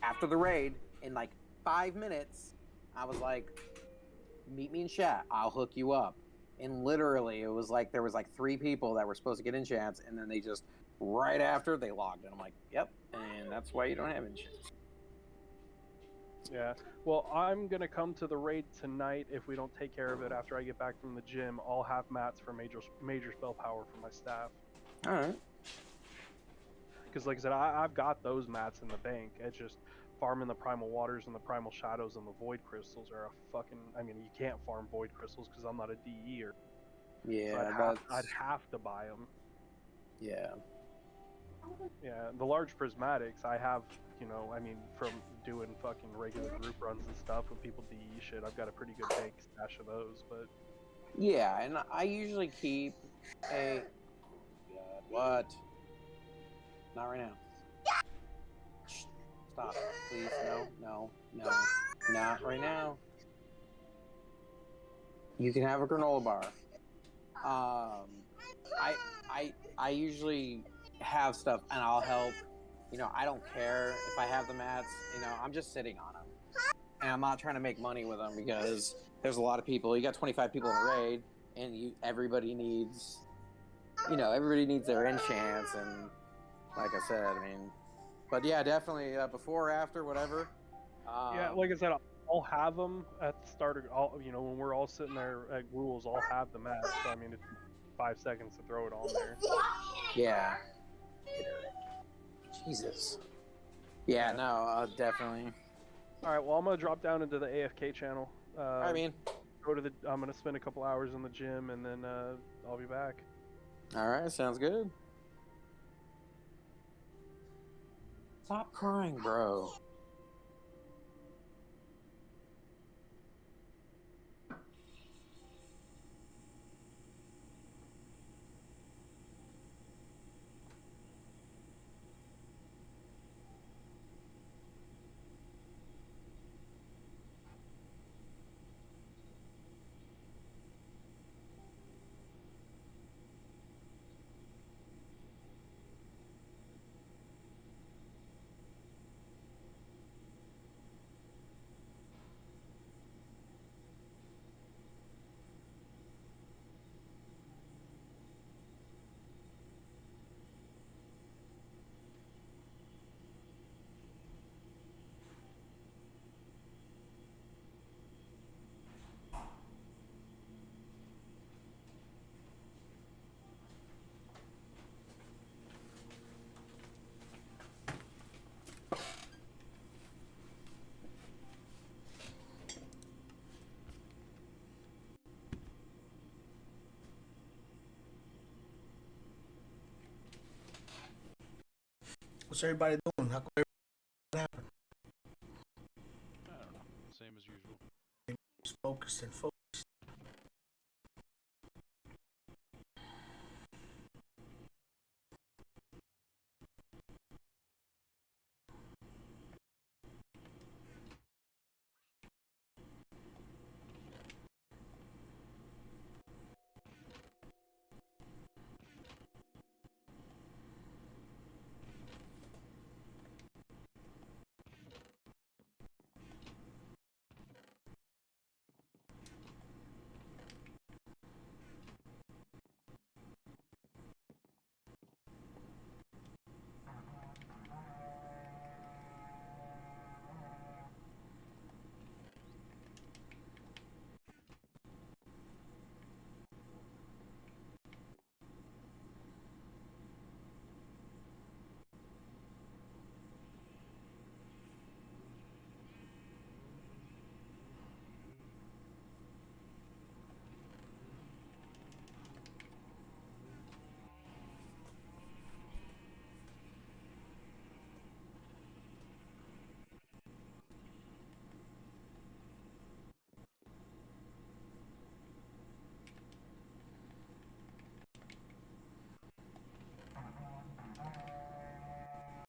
Speaker 3: after the raid, in like 5 minutes, I was like, meet me in chat, I'll hook you up. And literally, it was like there was like 3 people that were supposed to get enchants, and then they just right after they logged in. I'm like, yep, and that's why you don't have enchants.
Speaker 4: Yeah, well, I'm gonna come to the raid tonight. If we don't take care of it after I get back from the gym, I'll have mats for major spell power for my staff.
Speaker 3: All right.
Speaker 4: Because like I said, I've got those mats in the bank. It's just farming the primal waters and the primal shadows and the void crystals are a fucking. I mean, you can't farm void crystals because I'm not a DE'er.
Speaker 3: Yeah,
Speaker 4: so I'd have to buy them.
Speaker 3: Yeah.
Speaker 4: Yeah, the large prismatics I have, I mean, from doing fucking regular group runs and stuff with people DE shit, I've got a pretty good bank stash of those, but...
Speaker 3: Yeah, and I usually keep a... God, what? Not right now. Stop. Please. No. Not right now. You can have a granola bar. I usually have stuff and I'll help. You know, I don't care if I have the mats. You know, I'm just sitting on them. And I'm not trying to make money with them because there's a lot of people. You got 25 people in a raid, and everybody needs, everybody needs their enchants. And like I said, I mean, but yeah, definitely before, after, whatever.
Speaker 4: Yeah, like I said, I'll have them at the start of, when we're all sitting there at rules, I'll have the match. So I mean, it's 5 seconds to throw it on there.
Speaker 3: Yeah. Jesus. Yeah, no, definitely.
Speaker 4: All right, well, I'm gonna drop down into the AFK channel.
Speaker 3: I mean,
Speaker 4: I'm gonna spend a couple hours in the gym, and then I'll be back.
Speaker 3: all right, sounds good. Stop crying, bro.
Speaker 1: What's everybody doing? How come everybody happened?
Speaker 8: I don't know. Same as usual.
Speaker 1: Focused and focused.